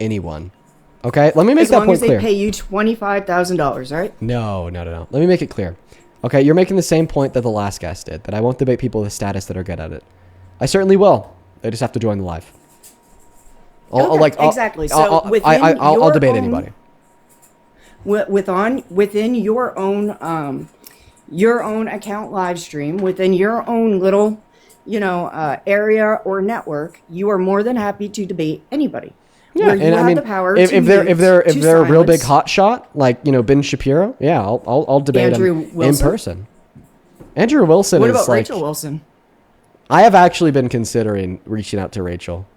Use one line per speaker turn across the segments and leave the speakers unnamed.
anyone. Okay, let me make that point clear.
As long as they pay you $25,000, right?
No. Let me make it clear. Okay, you're making the same point that the last guest did, that I won't debate people with status that are good at it. I certainly will. They just have to join the live.
Exactly. So
I'll debate anybody.
Within your own account live stream, within your own little, area or network, you are more than happy to debate anybody.
Yeah, and I mean, if they're a real big hot shot, like Ben Shapiro, yeah, I'll debate him in person. Andrew Wilson.
What about Rachel Wilson?
I have actually been considering reaching out to Rachel.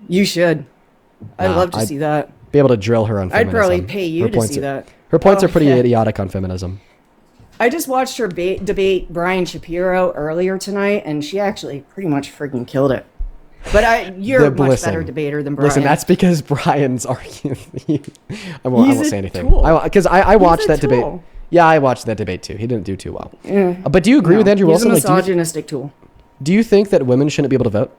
You should. I'd love to see that.
Be able to drill her on feminism.
I'd probably pay you to see that.
Her points are pretty idiotic on feminism.
I just watched her debate Brian Shapiro earlier tonight, and she actually pretty much freaking killed it. But you're a much better debater than Brian.
Listen, that's because Brian's arguing. I won't say anything. Because I watched that debate. Yeah, I watched that debate too. He didn't do too well. Yeah. But do you agree with Andrew Wilson?
He's a misogynistic tool.
Do you think that women shouldn't be able to vote?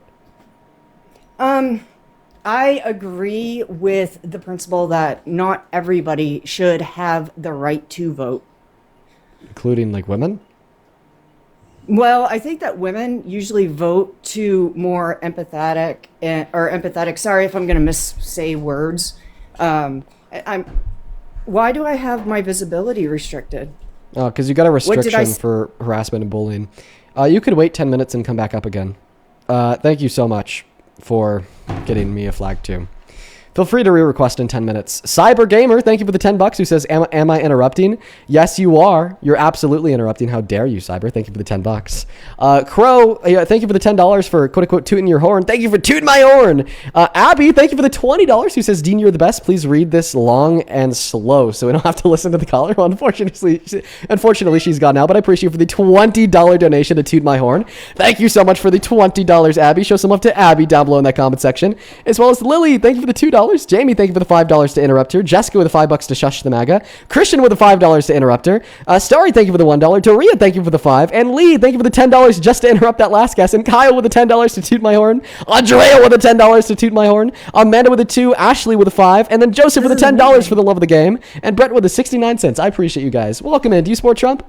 I agree with the principle that not everybody should have the right to vote.
Including women?
Well, I think that women usually vote to more empathetic. Sorry if I'm going to missay words. Why do I have my visibility restricted?
Oh, because you got a restriction for harassment and bullying. You could wait 10 minutes and come back up again. Thank you so much for getting me a flag too. Feel free to re-request in 10 minutes. Cyber Gamer, thank you for the $10 who says, am I interrupting? Yes, you are. You're absolutely interrupting. How dare you, Cyber? Thank you for the $10. Crow, thank you for the $10 for quote-unquote tooting your horn. Thank you for tooting my horn. Abby, thank you for the $20 who says, Dean, you're the best. Please read this long and slow so we don't have to listen to the caller. Well, unfortunately, she's gone now, but I appreciate you for the $20 donation to toot my horn. Thank you so much for the $20, Abby. Show some love to Abby down below in that comment section. As well as Lily, thank you for the $2. Jamie, thank you for the $5 to interrupt her. Jessica with the $5 to shush the MAGA. Christian with the $5 to interrupt her. Starry, thank you for the $1. Doria, thank you for the $5. And Lee, thank you for the $10 just to interrupt that last guest. And Kyle with the $10 to toot my horn. Andrea with the $10 to toot my horn. Amanda with the 2. Ashley with the 5. And then Joseph with the $10 for the love of the game. And Brett with the 69 cents. I appreciate you guys. Welcome in. Do you support Trump?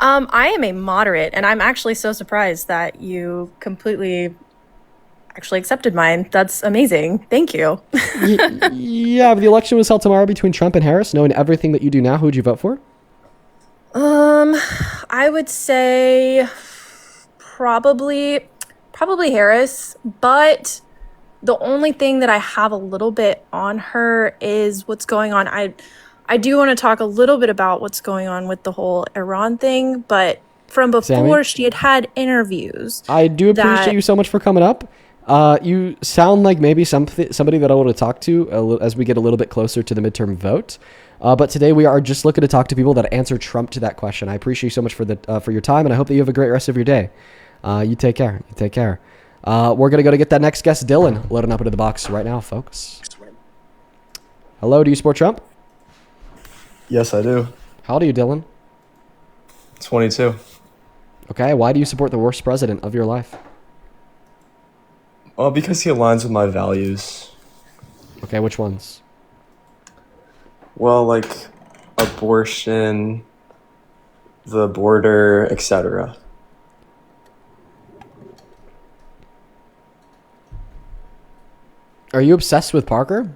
I am a moderate, and I'm actually so surprised that you completely actually accepted mine. That's amazing. Thank you.
Yeah, but the election was held tomorrow between Trump and Harris. Knowing everything that you do now, who would you vote for?
I would say probably Harris, but the only thing that I have a little bit on her is what's going on. I do want to talk a little bit about what's going on with the whole Iran thing, but from before
Sammy?
she had interviews.
I do appreciate you so much for coming up. You sound like maybe somebody that I want to talk to as we get a little bit closer to the midterm vote. But today we are just looking to talk to people that answer Trump to that question. I appreciate you so much for your time, and I hope that you have a great rest of your day. You take care. We're going to go to get that next guest, Dylan, loading up into the box right now, folks. Hello, do you support Trump?
Yes, I do.
How old are you, Dylan?
22.
Okay, why do you support the worst president of your life?
Well, because he aligns with my values.
Okay, which ones?
Well, like abortion, the border, etc.
Are you obsessed with Parker?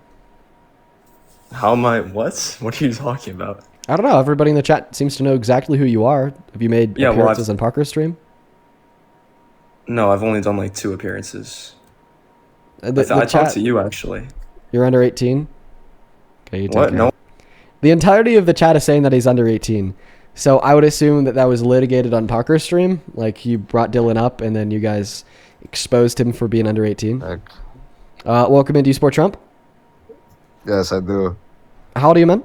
How am I? What? What are you talking about?
I don't know. Everybody in the chat seems to know exactly who you are. Have you made appearances on Parker's stream?
No, I've only done like 2 appearances. I talked to you, actually.
You're under 18? Okay, you take
What?
care.
No.
The entirety of the chat is saying that he's under 18. So I would assume that was litigated on Parker's stream. Like, you brought Dylan up, and then you guys exposed him for being under 18. Welcome in. Do you support Trump?
Yes, I do.
How old are you, man?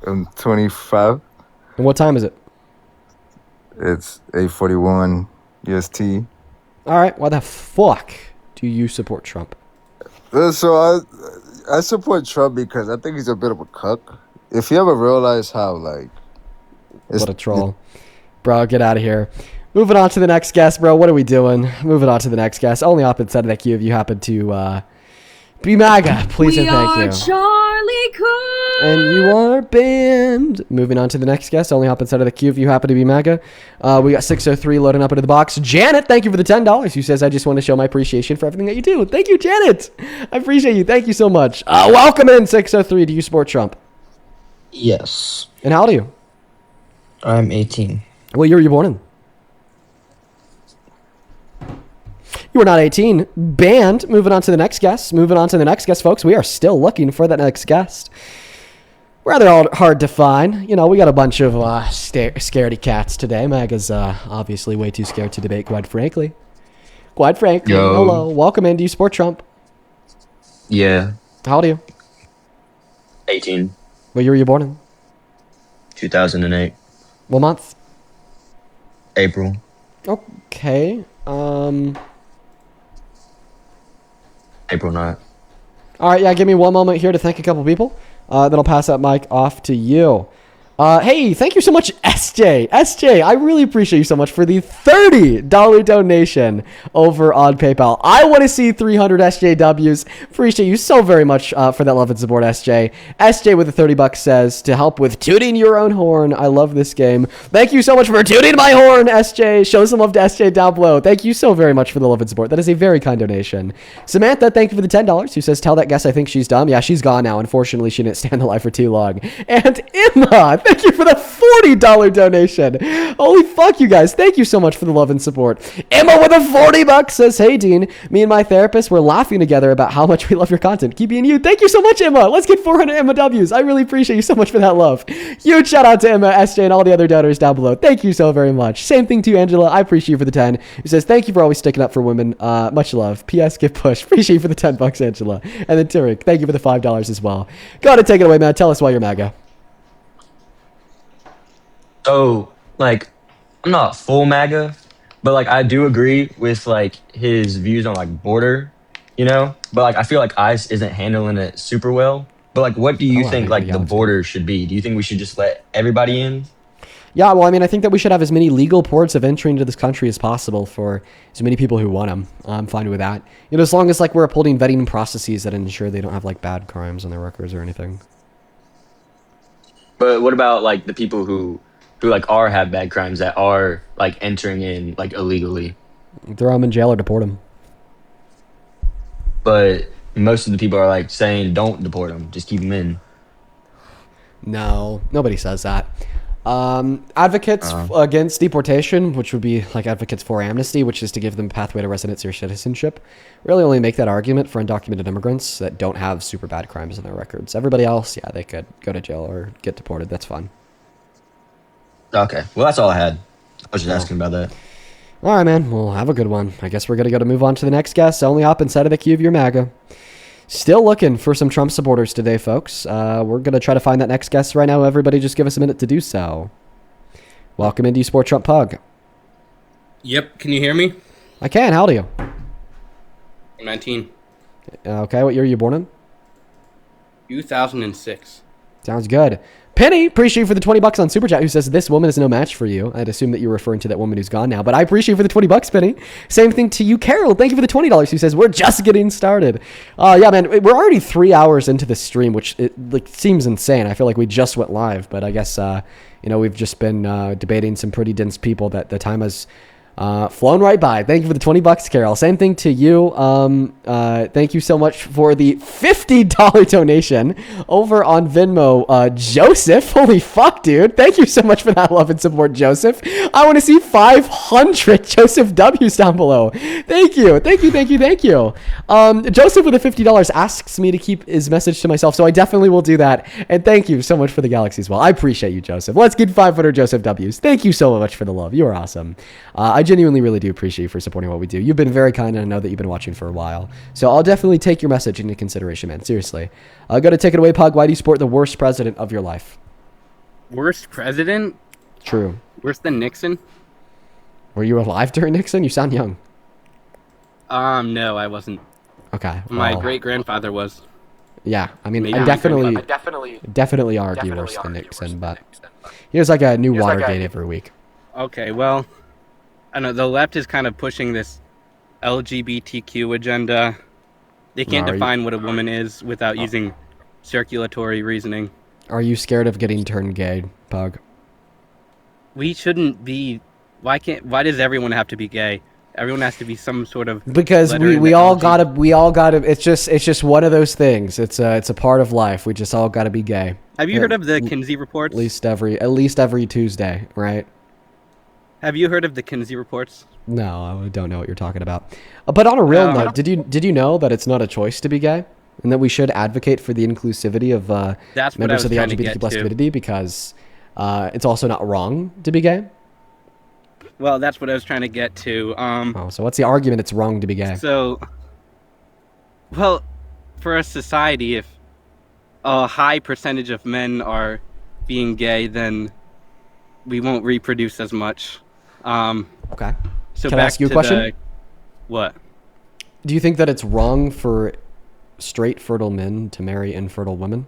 I'm 25.
And what time is it?
It's 8:41 EST.
All right. Why the fuck do you support Trump?
So I support Trump because I think he's a bit of a cuck. If you ever realize how, like...
What a troll. Bro, get out of here. Moving on to the next guest, bro. What are we doing? Moving on to the next guest. Only up inside of that queue if you happen to Be MAGA, please and thank you.
Charlie Kirk.
And you are banned. Moving on to the next guest. Only hop inside of the queue if you happen to be MAGA. We got 603 loading up into the box. Janet, thank you for the $10. Who says, I just want to show my appreciation for everything that you do. Thank you, Janet. I appreciate you. Thank you so much. Welcome in, 603. Do you support Trump?
Yes.
And how old are you?
I'm 18.
What year were you born in? You were not 18. Banned. Moving on to the next guest. Folks. We are still looking for that next guest. Rather hard to find. You know, we got a bunch of scaredy cats today. MAGA's obviously way too scared to debate, quite frankly. Yo. Hello. Welcome in. Do you support Trump?
Yeah.
How old are you?
18.
What year were you born in?
2008.
What month?
April.
Okay.
April 9th.
All right, yeah, give me one moment here to thank a couple people. Then I'll pass that mic off to you. Hey, thank you so much, SJ. SJ, I really appreciate you so much for the $30 donation over on PayPal. I want to see 300 SJWs. Appreciate you so very much for that love and support, SJ. SJ with the $30 says, to help with tooting your own horn. I love this game. Thank you so much for tooting my horn, SJ. Show some love to SJ down below. Thank you so very much for the love and support. That is a very kind donation. Samantha, thank you for the $10. Who says, tell that guest I think she's dumb. Yeah, she's gone now. Unfortunately, she didn't stand the live for too long. And Emma, thank you for the $40 donation. Holy fuck, you guys. Thank you so much for the love and support. Emma with a $40 says, hey, Dean, me and my therapist were laughing together about how much we love your content. Keep being you. Thank you so much, Emma. Let's get 400 Emma W's. I really appreciate you so much for that love. Huge shout out to Emma, SJ, and all the other donors down below. Thank you so very much. Same thing to you, Angela. I appreciate you for the 10. Who says, thank you for always sticking up for women. Much love. P.S. Get pushed. Appreciate you for the $10, Angela. And then Turek, thank you for the $5 as well. Go ahead and take it away, man. Tell us why you're MAGA.
So, like, I'm not full MAGA, but, like, I do agree with, like, his views on, like, border, you know? But, like, I feel like ICE isn't handling it super well. But, like, what do you think, like, the border should be? Do you think we should just let everybody in?
Yeah, well, I mean, I think that we should have as many legal ports of entry into this country as possible for as many people who want them. I'm fine with that. You know, as long as, like, we're upholding vetting processes that ensure they don't have, like, bad crimes on their records or anything.
But what about, like, the people who like have bad crimes that are like entering in like illegally?
Throw them in jail or deport them.
But most of the people are like saying don't deport them, just keep them in.
No, nobody says that. Advocates against deportation, which would be like advocates for amnesty, which is to give them a pathway to residency or citizenship, really only make that argument for undocumented immigrants that don't have super bad crimes on their records. Everybody else, yeah, they could go to jail or get deported. That's fine.
Okay, well, that's all I had. I was just asking about that.
All right, man. Well, have a good one. I guess we're going to move on to the next guest. Only hop inside of the queue of your MAGA. Still looking for some Trump supporters today, folks. We're going to try to find that next guest right now. Everybody just give us a minute to do so. Welcome into Sport Trump Pug.
Yep, can you hear me?
I can. How old are you?
I'm 19.
Okay, what year are you born in?
2006.
Sounds good. Penny, appreciate you for the $20 on Super Chat, who says, this woman is no match for you. I'd assume that you're referring to that woman who's gone now, but I appreciate you for the $20, Penny. Same thing to you, Carol. Thank you for the $20, who says, we're just getting started. Yeah, man, we're already 3 hours into the stream, which seems insane. I feel like we just went live, but I guess, we've just been debating some pretty dense people that the time has flown right by. Thank you for the $20, Carol. Same thing to you. Thank you so much for the $50 donation over on Venmo. Joseph, holy fuck, dude. Thank you so much for that love and support, Joseph. I want to see 500 Joseph W's down below. Thank you. Joseph with the $50 asks me to keep his message to myself, so I definitely will do that. And thank you so much for the galaxy as well. I appreciate you, Joseph. Let's get 500 Joseph W's. Thank you so much for the love. You are awesome. I genuinely really do appreciate you for supporting what we do. You've been very kind, and I know that you've been watching for a while. So I'll definitely take your message into consideration, man. Seriously. Go to take it away, Pug. Why do you support the worst president of your life?
Worst president?
True.
Worse than Nixon?
Were you alive during Nixon? You sound young.
No, I wasn't.
Okay.
My great-grandfather was.
Yeah, I mean,
Maybe
I definitely argue worse than Nixon, but he was like a new Watergate every week.
Okay, well, I know the left is kind of pushing this LGBTQ agenda, They can't define what a woman is without using circulatory reasoning.
Are you scared of getting turned gay, Pug?
We shouldn't be. Why does everyone have to be gay? Everyone has to be some sort of.
Because we all gotta. It's just one of those things. It's a part of life. We just all gotta be gay.
Have you heard of the Kinsey reports?
At least every Tuesday, right?
Have you heard of the Kinsey reports?
No, I don't know what you're talking about. But on a real note, did you know that it's not a choice to be gay, and that we should advocate for the inclusivity of members of the LGBTQ+ community because it's also not wrong to be gay?
Well, that's what I was trying to get to.
So what's the argument? It's wrong to be gay.
So, well, for a society, if a high percentage of men are being gay, then we won't reproduce as much.
Okay.
So
Can I ask you a question?
What?
Do you think that it's wrong for straight fertile men to marry infertile women?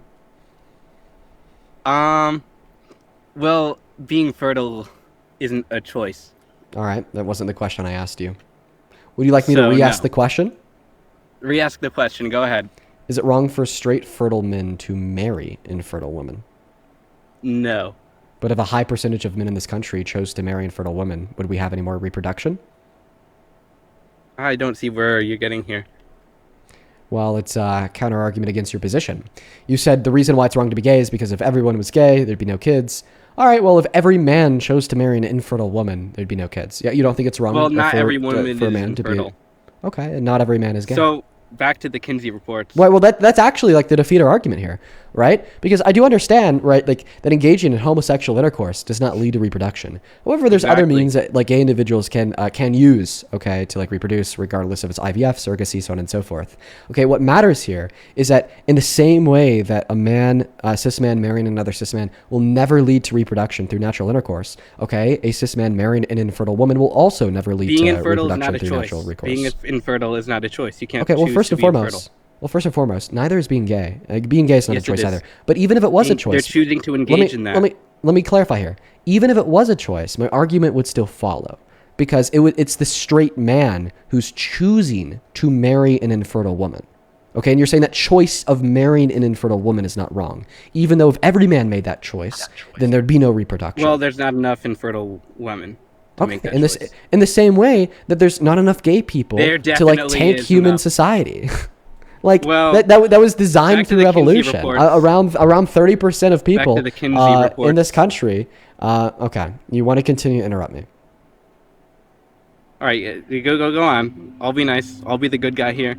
Well, being fertile isn't a choice.
All right, that wasn't the question I asked you. Would you like me to re-ask the question?
Re-ask the question. Go ahead.
Is it wrong for straight fertile men to marry infertile women?
No.
But if a high percentage of men in this country chose to marry infertile women, would we have any more reproduction?
I don't see where you're getting here.
Well, it's a counter-argument against your position. You said the reason why it's wrong to be gay is because if everyone was gay, there'd be no kids. All right, well, if every man chose to marry an infertile woman, there'd be no kids. Yeah, you don't think it's wrong?
Well, not every woman is infertile.
Okay, and not every man is gay.
So, back to the Kinsey reports.
Well, that's actually like the defeater argument here, right? Because I do understand, right, like that engaging in homosexual intercourse does not lead to reproduction. However, there's other means that like gay individuals can use, okay, to like reproduce, regardless if it's IVF, surrogacy, so on and so forth. Okay, what matters here is that in the same way that a cis man marrying another cis man will never lead to reproduction through natural intercourse, okay, a cis man marrying an infertile woman will also never lead to reproduction through natural recourse.
Being infertile is not a choice. You can't.
Okay, well, first and foremost, neither is being gay. Being gay is not a choice either. But even if it was a choice,
they're choosing to engage in that.
Let me clarify here. Even if it was a choice, my argument would still follow, because it's the straight man who's choosing to marry an infertile woman. Okay, and you're saying that choice of marrying an infertile woman is not wrong, even though if every man made that choice, then there'd be no reproduction.
Well, there's not enough infertile women.
Okay, in the same way that there's not enough gay people to like tank human society. Like that was designed through evolution. Around 30% of people in this country. Okay, you want to continue to interrupt me?
All right, go on. I'll be nice. I'll be the good guy here.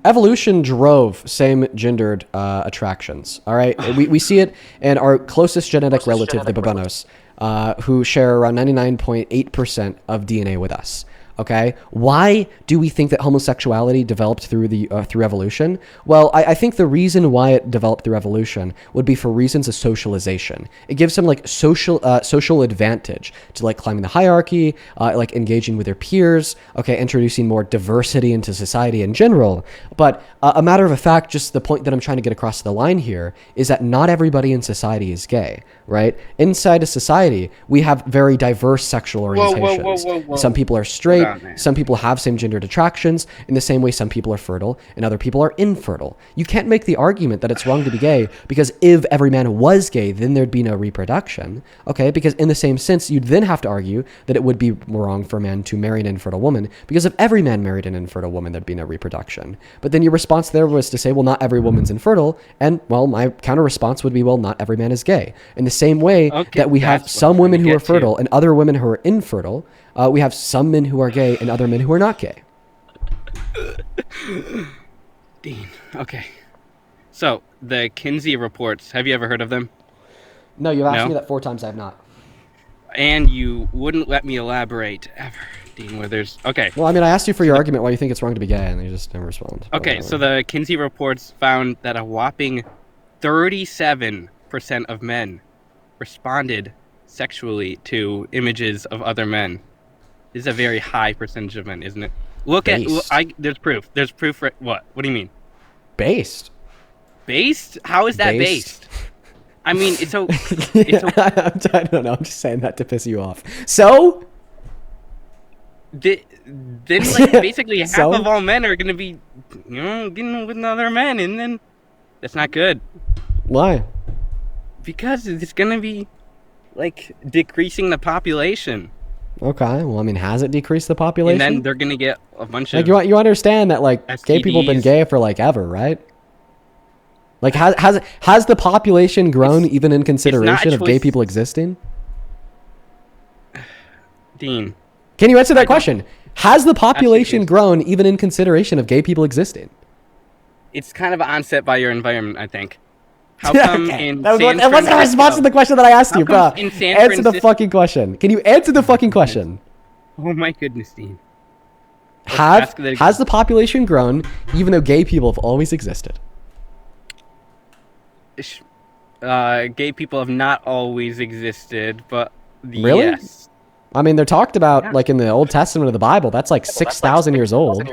Evolution drove same-gendered attractions. All right, we see it in our closest genetic relative, the Babonos, who share around 99.8% of DNA with us. Okay, why do we think that homosexuality developed through evolution? Well, I think the reason why it developed through evolution would be for reasons of socialization. It gives them like social advantage to like climbing the hierarchy, like engaging with their peers. Okay, introducing more diversity into society in general. But a matter of fact, just the point that I'm trying to get across the line here is that not everybody in society is gay, right? Inside a society, we have very diverse sexual orientations.
Whoa.
Some people are straight. Some people have same-gendered attractions. In the same way, some people are fertile and other people are infertile. You can't make the argument that it's wrong to be gay because if every man was gay, then there'd be no reproduction. Okay, because in the same sense, you'd then have to argue that it would be wrong for a man to marry an infertile woman because if every man married an infertile woman, there'd be no reproduction. But then your response there was to say, well, not every woman's infertile. And, well, my counter-response would be, well, not every man is gay. In the same way that we have some women who are fertile and other women who are infertile, we have some men who are gay and other men who are not gay.
Dean, okay. So, the Kinsey reports, have you ever heard of them?
No, you've asked me that 4 times. I have not.
And you wouldn't let me elaborate ever, Dean, where there's... Okay.
Well, I mean, I asked you for your argument why you think it's wrong to be gay, and you just never respond.
Okay, so the Kinsey reports found that a whopping 37% of men responded sexually to images of other men. This is a very high percentage of men, isn't it? There's proof. There's proof for what? What do you mean?
Based.
Based? How is that based? I mean, it's so...
I don't know. I'm just saying that to piss you off. So?
then like basically half
So?
of all men are gonna be, getting with other men, and then that's not good.
Why?
Because it's gonna be like decreasing the population.
Okay, well, I mean, has it decreased the population?
And then they're gonna get a bunch
like
of
you understand that like
STDs.
gay people have been gay for like ever, right? Like has the population grown even in consideration of gay people existing?
Dean,
can you answer that question? Has the population grown even in consideration of gay people existing?
It's kind of onset by your environment, I think. How come in San Francisco?
That wasn't a response to the question that I asked you, bro.
Answer
the fucking question. Can you answer the fucking question?
Oh my goodness, Dean.
Has the population grown even though gay people have always existed?
Gay people have not always existed, but
really?
Yes.
I mean, they're talked about like in the Old Testament of the Bible. That's like 6,000 years old.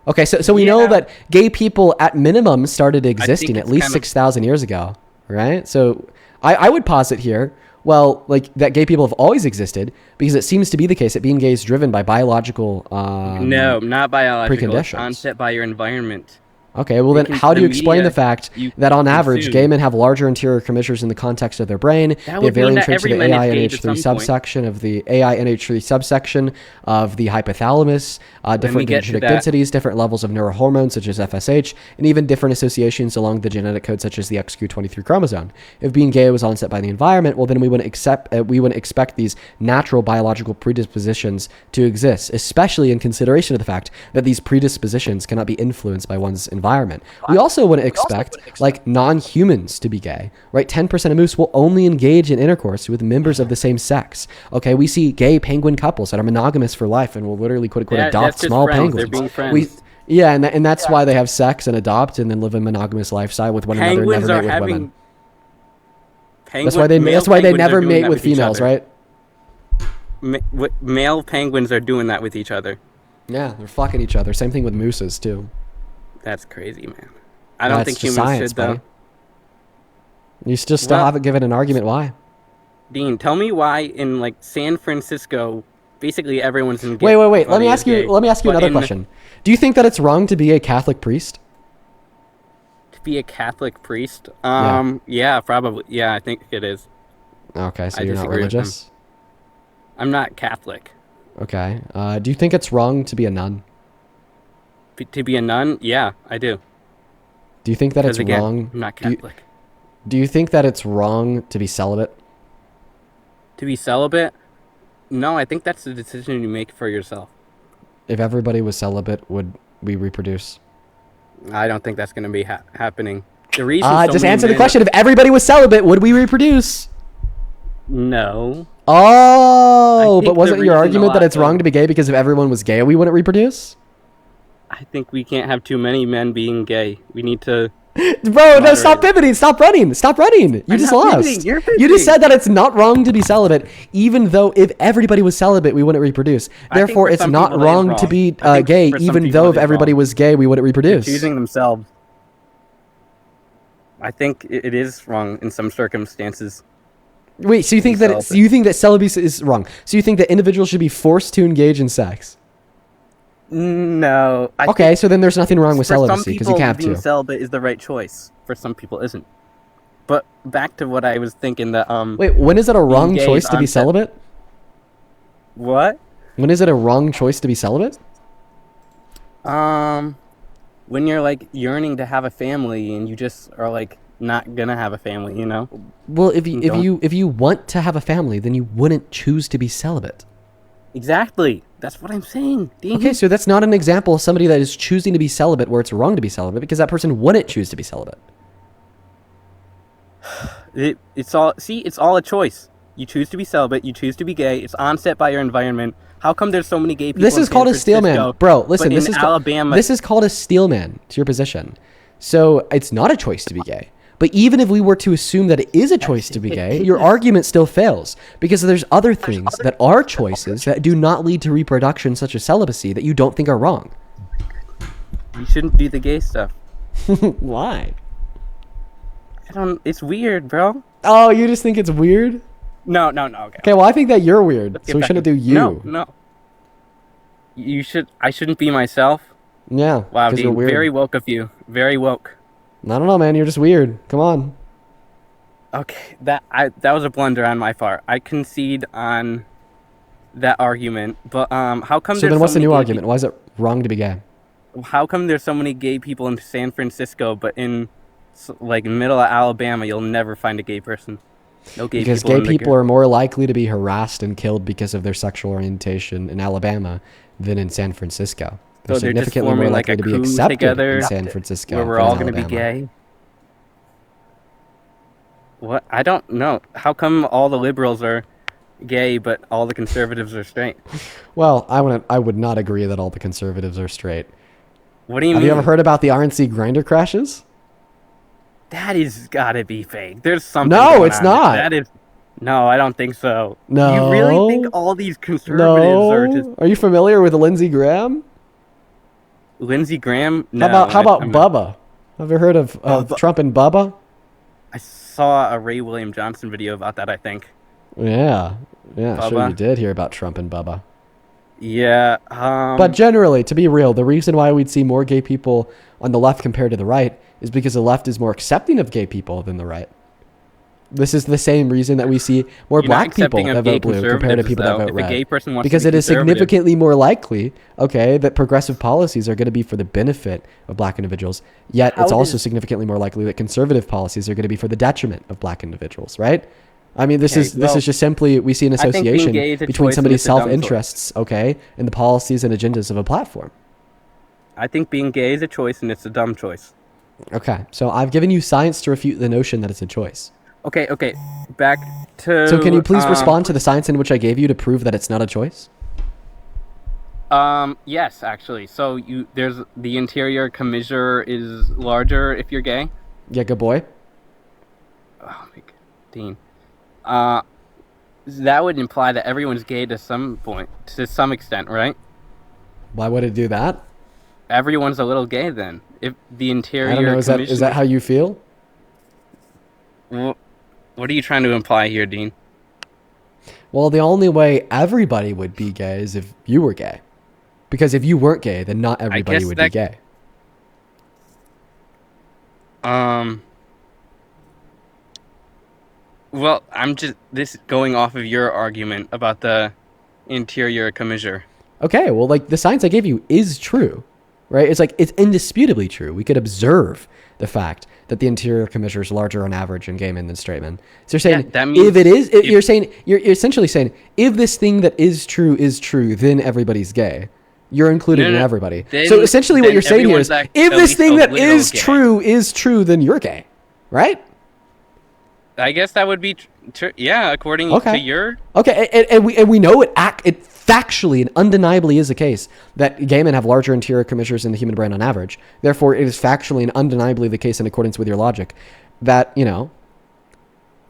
Okay, so we know that gay people at minimum started existing at least 6,000 years ago, right? So I would posit here, well, like that gay people have always existed because it seems to be the case that being gay is driven by biological
no, not biological.
preconditions.
It's onset by your environment.
Okay, well then how do you explain the fact that on average gay men have larger interior commissures in the context of their brain? They have varying traits of the AINH3 subsection of the AINH3 subsection of the hypothalamus, different genetic densities, different levels of neurohormones such as FSH, and even different associations along the genetic code such as the XQ23 chromosome. If being gay was onset by the environment, well then we wouldn't expect these natural biological predispositions to exist, especially in consideration of the fact that these predispositions cannot be influenced by one's environment. We also wouldn't expect like non-humans to be gay, right? 10% of moose will only engage in intercourse with members of the same sex. Okay, we see gay penguin couples that are monogamous for life and will literally quote unquote adopt small penguins.
They're being friends.
And that's why they have sex and adopt and then live a monogamous lifestyle with one another and never mate with women. That's why they never mate with females, right?
Male penguins are doing that with each other.
Yeah, they're fucking each other. Same thing with mooses too.
That's crazy, man. I don't think humans should, though.
You still haven't given an argument why.
Dean, tell me why in like San Francisco, basically everyone's in.
Wait. Let me ask you another question. Do you think that it's wrong to be a Catholic priest?
To be a Catholic priest? Yeah, probably. Yeah, I think it is.
Okay, so you're not religious?
I'm not Catholic.
Okay. Do you think it's wrong to be a nun?
To be a nun? Yeah, I do.
Do you think that it's wrong?
I'm not Catholic.
Do you think that it's wrong to be celibate?
To be celibate? No, I think that's the decision you make for yourself.
If everybody was celibate, would we reproduce?
I don't think that's going to be happening. The reason
just answer the question. If everybody was celibate, would we reproduce?
No.
Oh, but wasn't your argument that it's wrong to be gay because if everyone was gay, we wouldn't reproduce?
I think we can't have too many men being gay. We need to...
Bro, no, stop pivoting. Stop running. You just lost.
You
just said that it's not wrong to be celibate, even though if everybody was celibate, we wouldn't reproduce. Therefore, it's not wrong to be gay, even though if everybody was gay, we wouldn't reproduce.
They're choosing themselves. I think it is wrong in some circumstances.
Wait, so you think that celibacy is wrong? So you think that individuals should be forced to engage in sex?
No.
Okay, so then there's nothing wrong with celibacy because you have to.
Being celibate is the right choice. For some people, isn't. But back to what I was thinking that
Wait, when is it a wrong choice to be celibate?
What?
When is it a wrong choice to be celibate?
When you're like yearning to have a family and you just are like not gonna have a family, you know?
Well, if you want to have a family, then you wouldn't choose to be celibate.
Exactly. That's what I'm saying.
Okay, so that's not an example of somebody that is choosing to be celibate where it's wrong to be celibate because that person wouldn't choose to be celibate.
It's all a choice. You choose to be celibate, you choose to be gay, it's onset by your environment. How come there's so many gay people?
This is called a steel man. Bro, listen, this is called a steel man to your position. So it's not a choice to be gay. But even if we were to assume that it is a choice to be gay, your argument still fails because there's other things that are choices that do not lead to reproduction, such as celibacy, that you don't think are wrong.
You shouldn't do the gay stuff.
Why?
It's weird, bro.
Oh, you just think it's weird?
No, okay.
Okay, well, I think that you're weird, so we shouldn't do you.
No. I shouldn't be myself.
Yeah.
Wow,
Because you're
Dean,
weird.
very woke of you. Very woke.
I don't know, man. You're just weird. Come on.
Okay, that was a blunder on my part. I concede on that argument, but how come
So
there's
then what's the
many
new
gay
argument? Why is it wrong to be gay?
How come there's so many gay people in San Francisco, but in like middle of Alabama, you'll never find a gay person? No gay
Because
people.
gay people are more likely to be harassed and killed because of their sexual orientation in Alabama than in San Francisco. They're
So they're just
significantly more
forming
likely
like
to
a
be
crew
accepted
together
in San Francisco
where we're
than
all
in
going to be
Alabama.
gay. What? I don't know. How come all the liberals are gay, but all the conservatives are straight?
Well, I would not agree that all the conservatives are straight.
What do you
Have
mean?
you ever heard about the RNC grinder crashes?
That is gotta be fake. There's something.
No,
going
it's
on
not.
There. That is. No, I don't think so.
No.
You really think all these conservatives are just
Are you familiar with Lindsey Graham?
Lindsey Graham? No,
How about Bubba? Have you heard of Trump and Bubba?
I saw a Ray William Johnson video about that, I think.
Yeah, sure
Bubba.
you did hear about Trump and Bubba.
Yeah.
But generally, to be real, the reason why we'd see more gay people on the left compared to the right is because the left is more accepting of gay people than the right. This is the same reason that we see more black people that vote blue compared to people that vote red.
If a gay person wants
Because
to be
it is significantly more likely, that progressive policies are going to be for the benefit of black individuals. Yet it's also significantly more likely that conservative policies are going to be for the detriment of black individuals, right? I mean, this is just simply, we see an association between somebody's self-interests, and the policies and agendas of a platform.
I think being gay is a choice, and it's a dumb choice.
Okay, so I've given you science to refute the notion that it's a choice.
Okay, back to...
So can you please respond to the science in which I gave you to prove that it's not a choice?
Yes, actually. So there's the interior commissure is larger if you're gay?
Yeah, good boy.
Oh my God, Dean. That would imply that everyone's gay to some point, to some extent, right?
Why would it do that?
Everyone's a little gay then. If the interior...
I don't know, is that how you feel?
What are you trying to imply here, Dean?
Well, the only way everybody would be gay is if you were gay. Because if you weren't gay, then not everybody would be gay.
Well, I'm just going off of your argument about the interior commissure.
Okay, well, like the science I gave you is true, right? It's indisputably true. We could observe the fact that the interior commissure is larger on average in gay men than straight men. So you're saying
that means
you're essentially saying if this thing that is true, then everybody's gay. You're included in everybody. So essentially what you're saying here is if this thing that is true, then you're gay, right?
I guess that would be true. Yeah, according to your...
Okay, and we know it factually and undeniably is the case that gay men have larger interior commissures in the human brain on average. Therefore, it is factually and undeniably the case in accordance with your logic that, you're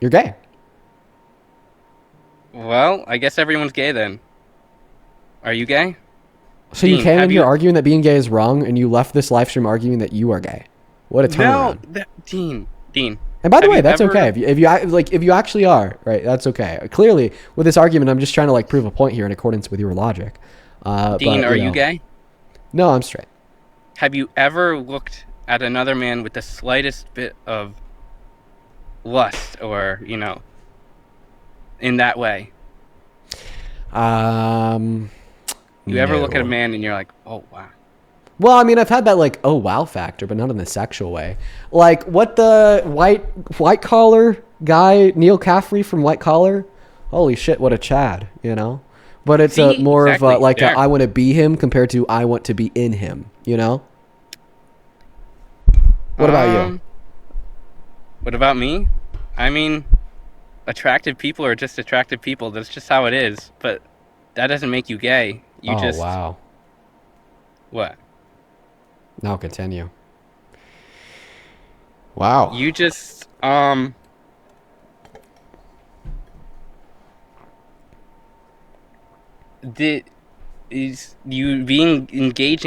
gay.
Well, I guess everyone's gay then. Are you gay?
So Dean, you came in here arguing that being gay is wrong, and you left this live stream arguing that you are gay. What a turnaround.
No, Dean.
And by the way, that's okay. If you actually are, right, that's okay. Clearly, with this argument, I'm just trying to prove a point here in accordance with your logic.
Dean, are you gay?
No, I'm straight.
Have you ever looked at another man with the slightest bit of lust or, in that way? You ever look at a man and you're like, oh, wow.
Well, I mean, I've had that oh wow factor, but not in the sexual way. Like what the white collar guy, Neil Caffrey from White Collar. Holy shit, what a Chad, But it's more of I want to be him compared to I want to be in him, What about you?
What about me? I mean, attractive people are just attractive people. That's just how it is. But that doesn't make you gay.
Wow.
What?
Now continue. Wow.
You just engaging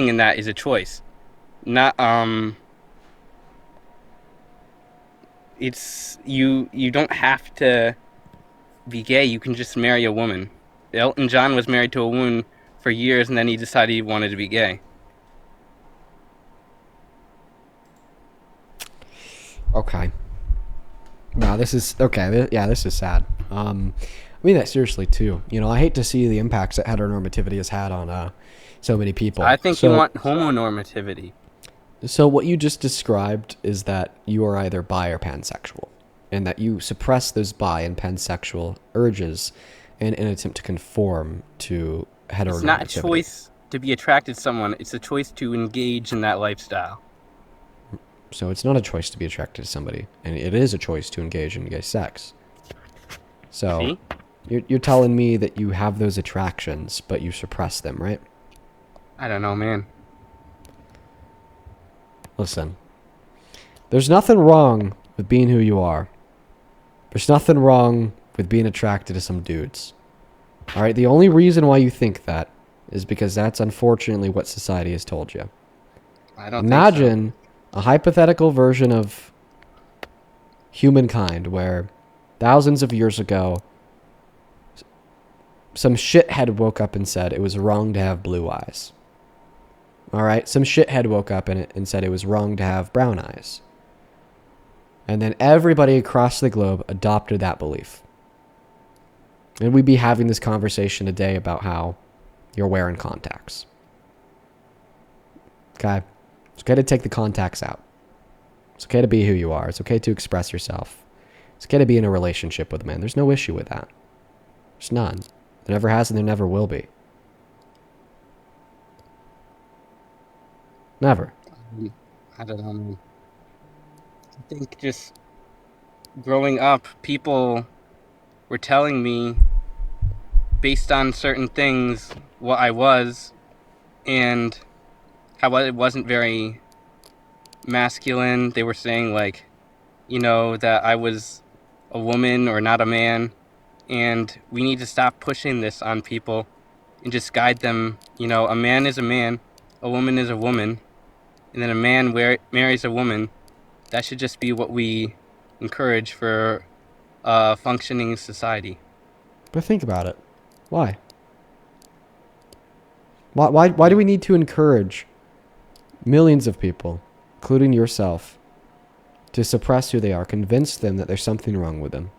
in that is a choice. Not it's you don't have to be gay. You can just marry a woman. Elton John was married to a woman for years, and then he decided he wanted to be gay.
Okay. Wow, this is okay. Yeah, this is sad. I mean that seriously too. I hate to see the impacts that heteronormativity has had on so many people.
I think you want homonormativity.
So what you just described is that you are either bi or pansexual, and that you suppress those bi and pansexual urges in an attempt to conform to heteronormativity.
It's not a choice to be attracted to someone. It's a choice to engage in that lifestyle.
So it's not a choice to be attracted to somebody, and it is a choice to engage in gay sex. So you're telling me that you have those attractions, but you suppress them, right?
I don't know, man.
Listen, there's nothing wrong with being who you are. There's nothing wrong with being attracted to some dudes. All right? The only reason why you think that is because that's unfortunately what society has told you.
I don't
Imagine
think so.
A hypothetical version of humankind where thousands of years ago some shithead woke up and said it was wrong to have blue eyes. All right? Some shithead woke up and said it was wrong to have brown eyes. And then everybody across the globe adopted that belief. And we'd be having this conversation today about how you're wearing contacts. Okay? It's okay to take the contacts out. It's okay to be who you are. It's okay to express yourself. It's okay to be in a relationship with a man. There's no issue with that. There's none. There never has and there never will be. Never.
I don't know, man. I think just growing up, people were telling me, based on certain things, what I was, and how it wasn't very masculine. They were saying, like, that I was a woman or not a man, and we need to stop pushing this on people and just guide them. A man is a man, a woman is a woman, and then a man marries a woman. That should just be what we encourage for a functioning society.
But think about it. Why? Why do we need to encourage millions of people, including yourself, to suppress who they are, convince them that there's something wrong with them?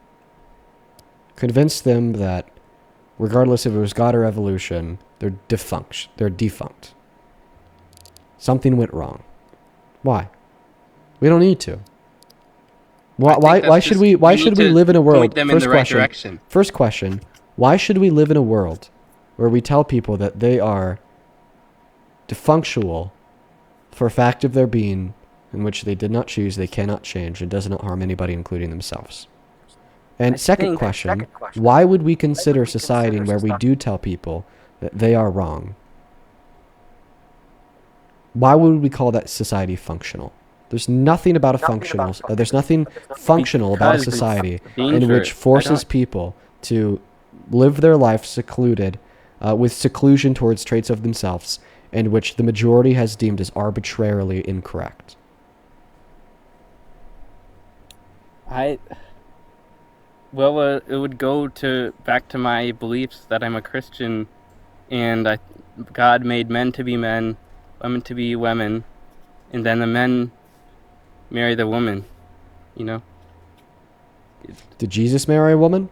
Convince them that, regardless if it was God or evolution, they're defunct. They're defunct. Something went wrong. Why? We don't need to. Why should we live in a world?
Point them in the right direction.
First question: why should we live in a world where we tell people that they are defunctual for a fact of their being, in which they did not choose, they cannot change, and does not harm anybody, including themselves? And second question: why would we consider society where we do tell people that they are wrong? Why would we call that society functional? There's nothing about there's nothing functional about a society in which forces people to live their life secluded, with seclusion towards traits of themselves, and which the majority has deemed as arbitrarily incorrect.
It would go back to my beliefs that I'm a Christian, and God made men to be men, women to be women, and then the men marry the woman,
Did Jesus marry a woman?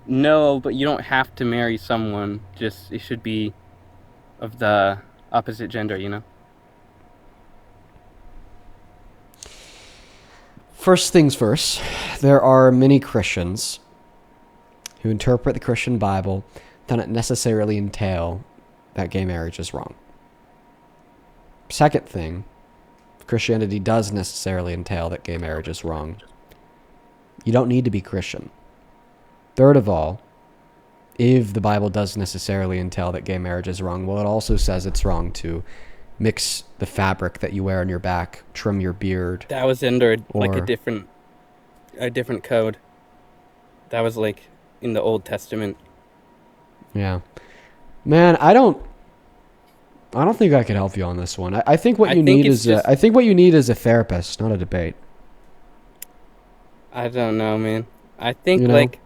No, but you don't have to marry someone. Just, it should be of the opposite gender,
First things first, there are many Christians who interpret the Christian Bible that not necessarily entail that gay marriage is wrong. Second thing, Christianity does necessarily entail that gay marriage is wrong. You don't need to be Christian. Third of all, if the Bible does necessarily entail that gay marriage is wrong, well, it also says it's wrong to mix the fabric that you wear on your back, trim your beard.
That was under like a different code. That was like in the Old Testament.
Yeah. Man, I don't think I can help you on this one. I think what you need is a therapist, not a debate.
I don't know, man. I think like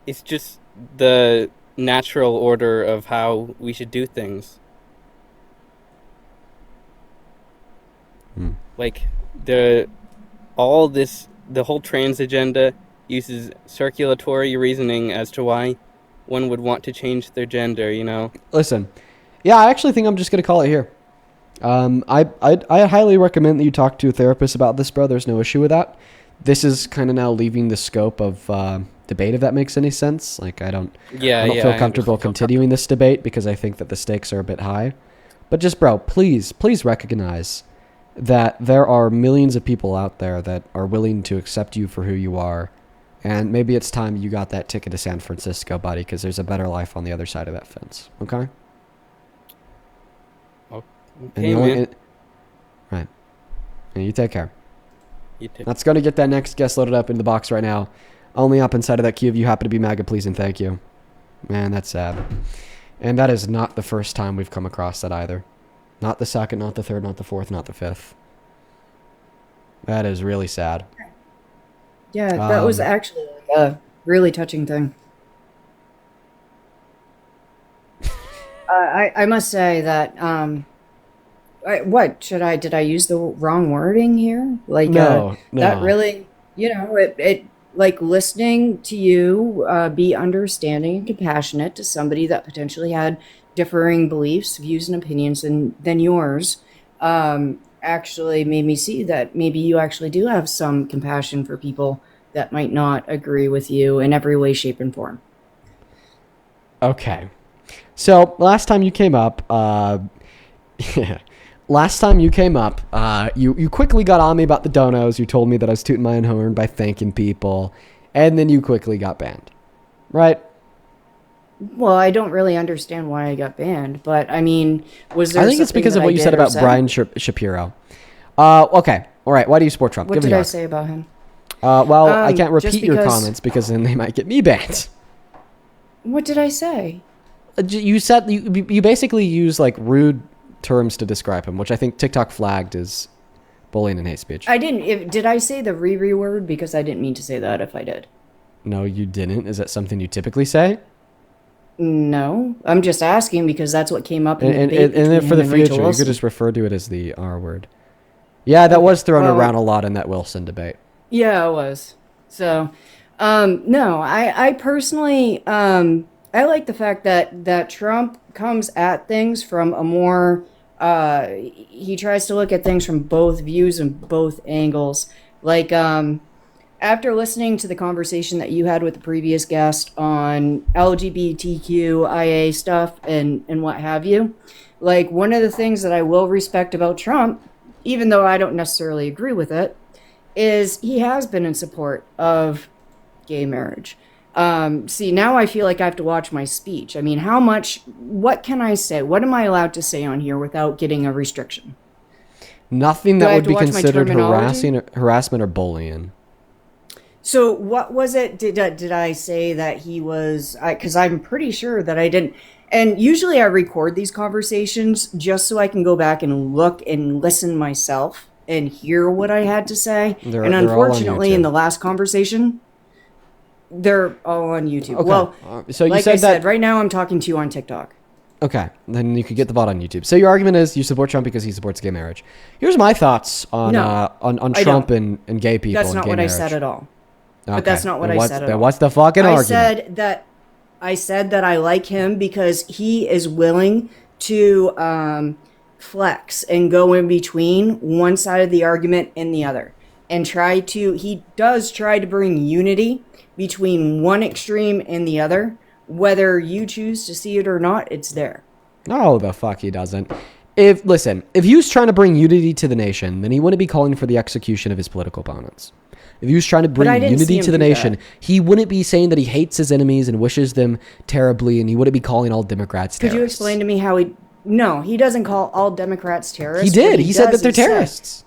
it's just the natural order of how we should do things. Like the whole trans agenda uses circulatory reasoning as to why one would want to change their gender, you know?
Listen, yeah, I actually think I'm just going to call it here. I highly recommend that you talk to a therapist about this, bro. There's no issue with that. This is kind of now leaving the scope of debate, if that makes any sense. Like, I don't feel comfortable continuing this debate because I think that the stakes are a bit high. But just, bro, please recognize that there are millions of people out there that are willing to accept you for who you are. And maybe it's time you got that ticket to San Francisco, buddy, because there's a better life on the other side of that fence. Okay?
Okay, man.
Right. And you take care.
You too.
Let's go to get that next guest loaded up into the box right now. Only up inside of that queue if you happen to be MAGA, please, and thank you. Man, that's sad. And that is not the first time we've come across that either. Not the second, not the third, not the fourth, not the fifth. That is really sad.
Yeah, that was actually a really touching thing. I must say that, did I use the wrong wording here? Like,
no.
That really, it like listening to you, be understanding and compassionate to somebody that potentially had differing beliefs, views, and opinions than yours, actually made me see that maybe you actually do have some compassion for people that might not agree with you in every way, shape, and form.
Okay. So last time you came up, you quickly got on me about the donos. You told me that I was tooting my own horn by thanking people, and then you quickly got banned, right?
Well, I don't really understand why I got banned, but I mean, was there?
I think it's because of what you said about Brian Shapiro. Okay, all right. Why do you support Trump?
What did I say about him?
Well, I can't repeat your comments because then they might get me banned.
What did I say?
You said you basically use like rude terms to describe him, which I think TikTok flagged as bullying and hate speech.
I didn't. Did I say the Riri word? Because I didn't mean to say that if I did.
No, you didn't. Is that something you typically say?
No, I'm just asking because that's what came up in the debate.
And then for the future, you could just refer to it as the R word. Yeah, that was thrown around a lot in that Wilson debate.
Yeah, it was. So, no, I personally, I like the fact that Trump comes at things from a more, he tries to look at things from both views and both angles. Like, after listening to the conversation that you had with the previous guest on LGBTQIA stuff and what have you, like, one of the things that I will respect about Trump, even though I don't necessarily agree with it, is he has been in support of gay marriage. See, now I feel like I have to watch my speech. I mean, what can I say? What am I allowed to say on here without getting a rerestriction?
Nothing that would be considered harassment or bullying.
So what was it? Did I say that he was, because I'm pretty sure that I didn't. And usually I record these conversations just so I can go back and look and listen myself and hear what I had to say. And unfortunately, in the last conversation, they're all on YouTube. Okay. Well, so you like I said, right now I'm talking to you on TikTok.
Okay, then you could get the bot on YouTube. So your argument is you support Trump because he supports gay marriage. Here's my thoughts on Trump and gay people.
That's not what I said at all.
Okay.
But that's not what I said at all.
What's the fucking argument?
I said that I like him because he is willing to flex and go in between one side of the argument and the other, and he does try to bring unity between one extreme and the other. Whether you choose to see it or not, it's there.
No, the fuck he doesn't. If he was trying to bring unity to the nation, then he wouldn't be calling for the execution of his political opponents. If he was trying to bring unity to the nation, he wouldn't be saying that he hates his enemies and wishes them terribly, and he wouldn't be calling all Democrats terrorists.
Could you explain to me how No, he doesn't call all Democrats terrorists.
He did. He said that they're terrorists.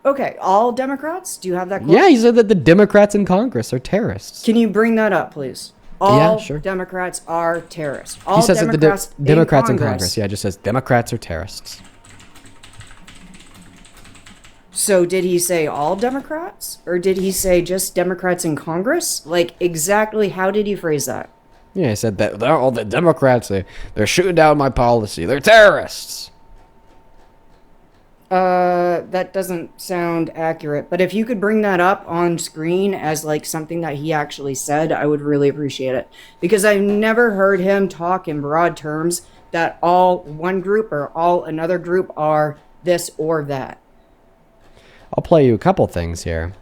Okay, all Democrats? Do you have that quote?
Yeah, he said that the Democrats in Congress are terrorists.
Can you bring that up, please? All Democrats are terrorists. All
he says Democrats that the Democrats in Congress. Yeah, it just says Democrats are terrorists.
So did he say all Democrats? Or did he say just Democrats in Congress? Like, exactly how did he phrase that?
Yeah, he said that they're all the Democrats. They're shooting down my policy. They're terrorists.
That doesn't sound accurate. But if you could bring that up on screen as like something that he actually said, I would really appreciate it. Because I've never heard him talk in broad terms that all one group or all another group are this or that.
I'll play you a couple things here.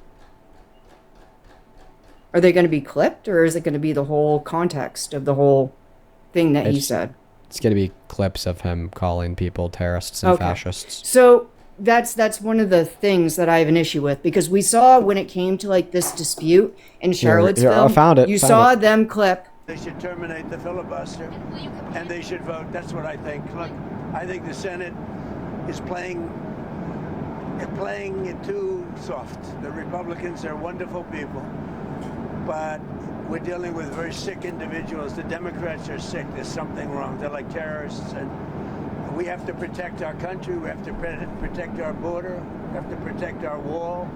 Are they going to be clipped, or is it going to be the whole context of the whole thing that he said?
It's going to be clips of him calling people terrorists and fascists.
So that's one of the things that I have an issue with, because we saw when it came to like this dispute in Charlottesville,
I found it.
You saw them clip.
They should terminate the filibuster, and they should vote. That's what I think. Look, I think the Senate is playing it too soft. The Republicans are wonderful people, but we're dealing with very sick individuals. The Democrats are sick. There's something wrong. They're like terrorists, and we have to protect our country. We have to protect our border. We have to protect our wall.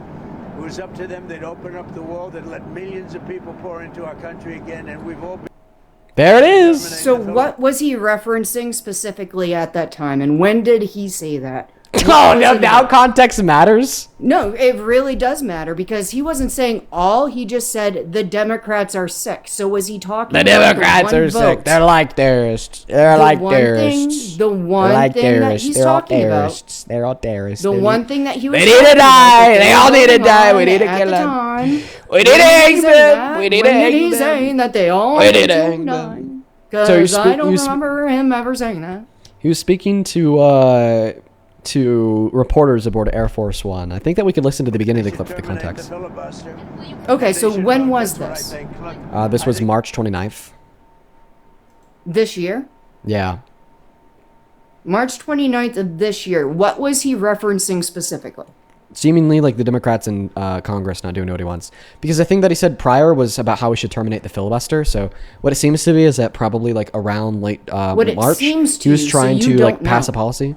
If it was up to them, they'd open up the wall. They'd let millions of people pour into our country again, and we've all been...
There it is.
So what was he referencing specifically at that time, and when did he say that?
Oh, now context matters?
No, it really does matter, because he wasn't saying all, he just said the Democrats are sick. So was he talking
The
about
Democrats
the one
are
vote?
sick. They're like terrorists. They're like terrorists.
The one
like
thing
terrorists.
that he's
They're all
talking about.
terrorists. They're all terrorists.
The one thing that he was
They need to
talking about
die.
that
They all need to
going
die. We
on
need to
at
kill
the
them.
time.
We need to hang them. We need to
When did he
hang them.
saying that they all
We
need
need to
to
hang
die?
them.
Because
So
I don't remember him ever saying that.
He was speaking to reporters aboard Air Force One. I think that we could listen to the beginning of the clip for the context.
Okay, so when was this?
This was March 29th.
This year?
Yeah.
March 29th of this year. What was he referencing specifically?
Seemingly like the Democrats in Congress not doing what he wants. Because the thing that he said prior was about how we should terminate the filibuster. So what it seems to be is that probably like around late March, he was trying to like pass a policy.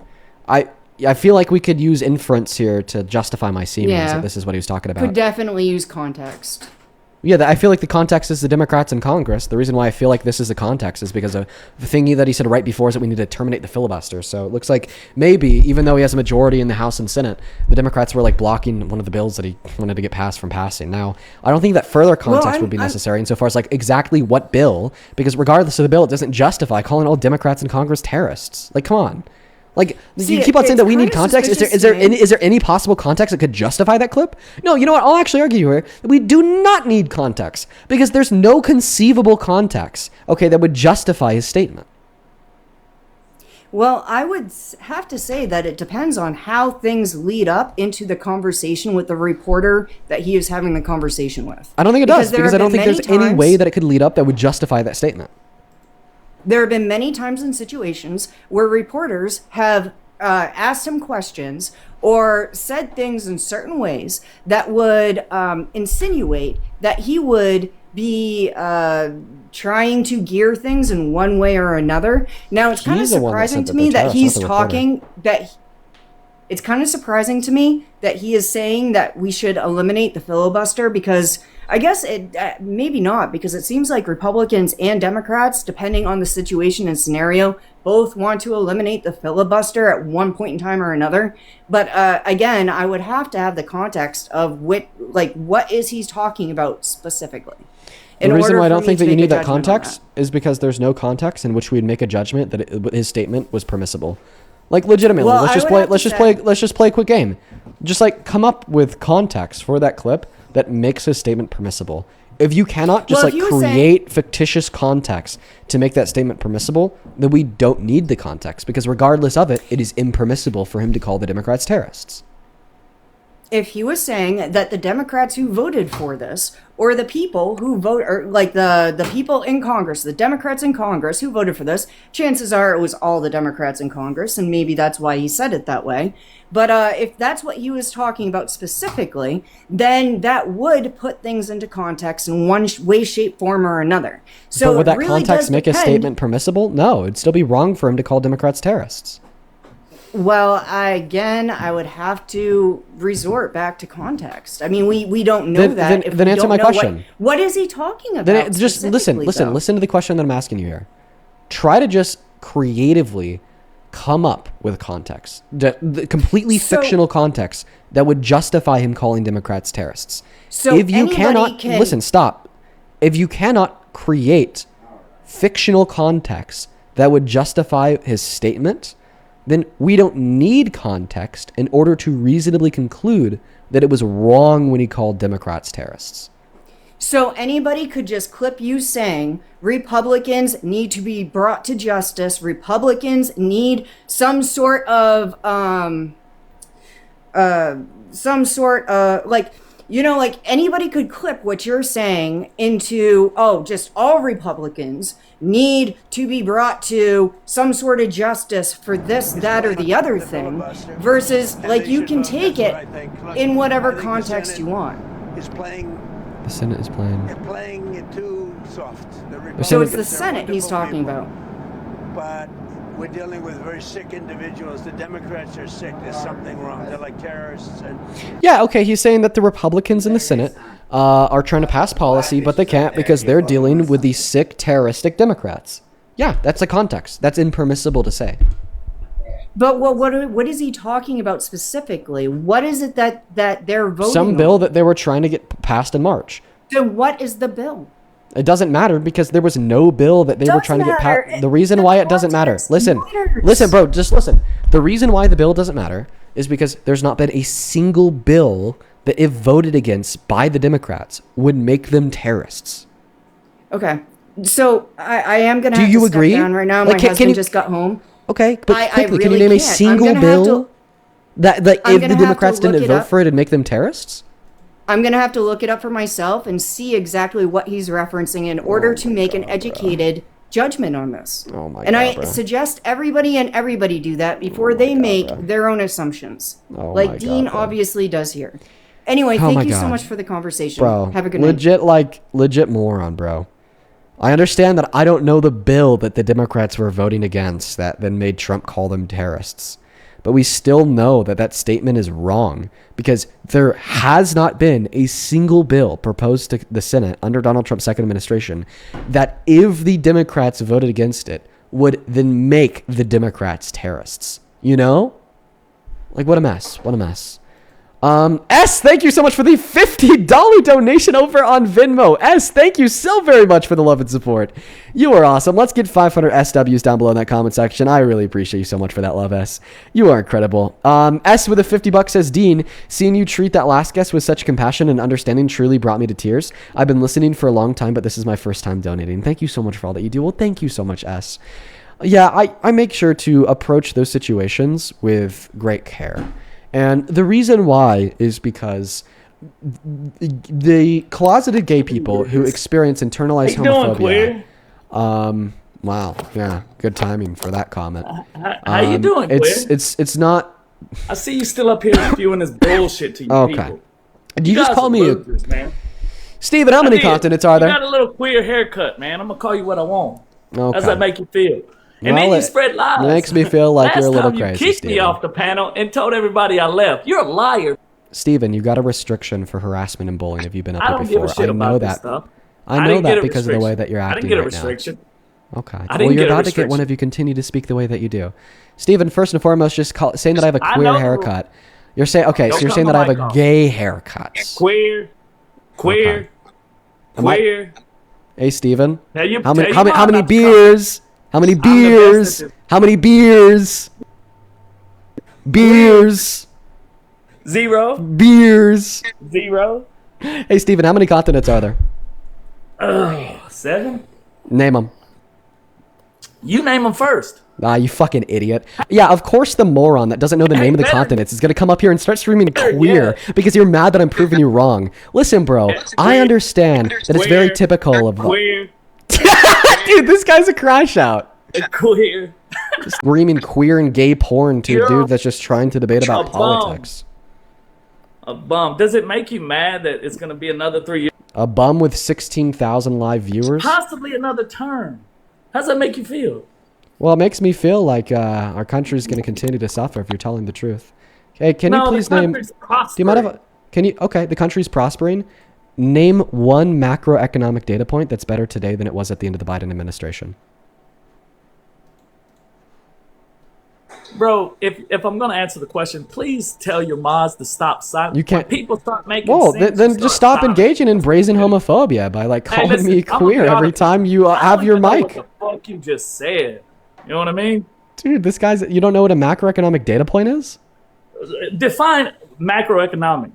I feel like we could use inference here to justify my seemings that this is what he was talking about.
Could definitely use context.
Yeah, I feel like the context is the Democrats in Congress. The reason why I feel like this is the context is because of the thing that he said right before is that we need to terminate the filibuster. So it looks like maybe, even though he has a majority in the House and Senate, the Democrats were like blocking one of the bills that he wanted to get passed from passing. Now, I don't think that further context would be necessary insofar as like exactly what bill, because regardless of the bill, it doesn't justify calling all Democrats in Congress terrorists. Like, come on. Like, you keep on saying that we need context. Is there any possible context that could justify that clip? No, you know what? I'll actually argue here that we do not need context, because there's no conceivable context, okay, that would justify his statement.
Well, I would have to say that it depends on how things lead up into the conversation with the reporter that he is having the conversation with.
I don't think it does, because I don't think there's any way that it could lead up that would justify that statement.
There have been many times and situations where reporters have asked him questions or said things in certain ways that would insinuate that he would be trying to gear things in one way or another. Now, it's kind of surprising to me that he's talking that... It's kind of surprising to me that he is saying that we should eliminate the filibuster, because I guess it maybe not, because it seems like Republicans and Democrats, depending on the situation and scenario, both want to eliminate the filibuster at one point in time or another. But again, I would have to have the context of what is he talking about specifically.
The reason why I don't think that you need that context is because there's no context in which we'd make a judgment that his statement was permissible. Like, legitimately,
Well,
let's just play a quick game. Just like come up with context for that clip that makes his statement permissible. If you cannot just create fictitious context to make that statement permissible, then we don't need the context, because regardless of it, it is impermissible for him to call the Democrats terrorists.
If he was saying that the Democrats who voted for this, or the people who vote, or like the people in Congress, the Democrats in Congress who voted for this, chances are it was all the Democrats in Congress, and maybe that's why he said it that way. But if that's what he was talking about specifically, then that would put things into context in one way, shape, form, or another. So
but would that
really
context make a statement permissible? No, it'd still be wrong for him to call Democrats terrorists.
Well, I would have to resort back to context. I mean, we don't know that.
Then answer my question.
What is he talking about?
Then just listen to the question that I'm asking you here. Try to just creatively come up with context, the completely fictional context that would justify him calling Democrats terrorists.
So
if you cannot listen, stop. If you cannot create fictional context that would justify his statement, then we don't need context in order to reasonably conclude that it was wrong when he called Democrats terrorists.
So anybody could just clip you saying Republicans need to be brought to justice. Republicans need some sort of like anybody could clip what you're saying into, just all Republicans need to be brought to some sort of justice for this, that, or the other thing, versus like you can take it in whatever context you want.
The Senate is playing.
They're playing it too soft.
So it's the Senate he's talking about.
But we're dealing with very sick individuals. The Democrats are sick. There's something wrong. They're like terrorists.
Yeah, okay, he's saying that the Republicans in the Senate are trying to pass policy, but they can't because they're dealing with these sick, terroristic Democrats. Yeah, that's the context. That's impermissible to say.
But what is he talking about specifically? What is it that they're voting
Some
on?
bill that they were trying to get passed in March.
Then what is the bill?
It doesn't matter because there was no bill that they were trying to get passed. The reason why it doesn't matter. Listen, bro, just listen. The reason why the bill doesn't matter is because there's not been a single bill that, if voted against by the Democrats, would make them terrorists.
Okay, so I am gonna.
Do
have
you
to
agree?
Step down right now.
Like,
My husband just got home.
Okay, but quickly,
really
can you name a
can't.
single bill that if the Democrats didn't vote for it, it'd make them terrorists?
I'm gonna have to look it up for myself and see exactly what he's referencing in order to make an educated judgment on this.
Oh my
and
God,
I
bro.
suggest everybody do that before they make their own assumptions, like Dean obviously does here. Anyway, thank you so much for the conversation.
Bro,
have a good night.
Legit moron, bro. I understand that I don't know the bill that the Democrats were voting against that then made Trump call them terrorists. But we still know that that statement is wrong because there has not been a single bill proposed to the Senate under Donald Trump's second administration that, if the Democrats voted against it, would then make the Democrats terrorists. You know? Like, what a mess. What a mess. S, thank you so much for the $50 donation over on Venmo. S, thank you so very much for the love and support. You are awesome. Let's get 500 SWs down below in that comment section. I really appreciate you so much for that love, S. You are incredible. S with a $50 says, Dean, seeing you treat that last guest with such compassion and understanding truly brought me to tears. I've been listening for a long time, but this is my first time donating. Thank you so much for all that you do. Well, thank you so much, S. Yeah, I make sure to approach those situations with great care. And the reason why is because the closeted gay people who experience internalized homophobia. Wow, yeah, good timing for that comment.
How you doing, Quinn?
It's not.
I see you still up here spewing this bullshit to you people.
Do you just call me
losers, man.
Steven, how many continents are there?
You got a little queer haircut, man. I'm gonna call you what I want.
Okay.
How does that make you feel? And
Well,
then you spread lies.
It makes me feel like you're a little
Last
crazy,
time you kicked me
Steven.
off the panel and told everybody I left. You're a liar.
Steven, you got a restriction for harassment and bullying if you've been up
I
here
don't
before.
give a shit
I know
about
that.
this stuff.
I know that because of the way that you're acting
I didn't get a
right
restriction.
now. Okay.
I
Well,
didn't
you're
get a
about to get one
restriction.
if you continue to speak the way that you do. Steven, first and foremost, just saying that I have a queer haircut. You're saying, okay, so
Don't
you're saying
cut
that I
my
have a
mic off.
gay haircut.
Queer.
Hey, Steven.
Now you,
How many
tell your mom
beers?
not to
How many
the best
beers?
at this.
How many beers? Beers.
Zero.
Beers.
Hey,
Steven, how many continents are there?
7.
Name them.
You name them first.
Ah, you fucking idiot. Yeah, of course the moron that doesn't know the name of the continents is going to come up here and start screaming queer because you're mad that I'm proving you wrong. Listen, bro, I understand that it's very typical of...
Queer.
Dude, this guy's a crash out.
Queer.
Screaming queer and gay porn to a dude that's just trying to debate about
a bum.
politics.
A bum. Does it make you mad that it's going to be another 3 years?
A bum with 16,000 live viewers?
Possibly another term. How's that make you feel?
Well, it makes me feel like our country's going to continue to suffer if you're telling the truth. Okay, can you please name? Do you mind if? Can you? Okay, the country's prospering. Name one macroeconomic data point that's better today than it was at the end of the Biden administration.
Bro, if I'm gonna answer the question, please tell your mods to stop silent.
You can't.
When people start making.
Well, then just stop engaging in brazen homophobia by like calling me queer every time you have your mic.
What the fuck you just said? You know what I mean?
Dude, this guy's. You don't know what a macroeconomic data point is?
Define macroeconomic.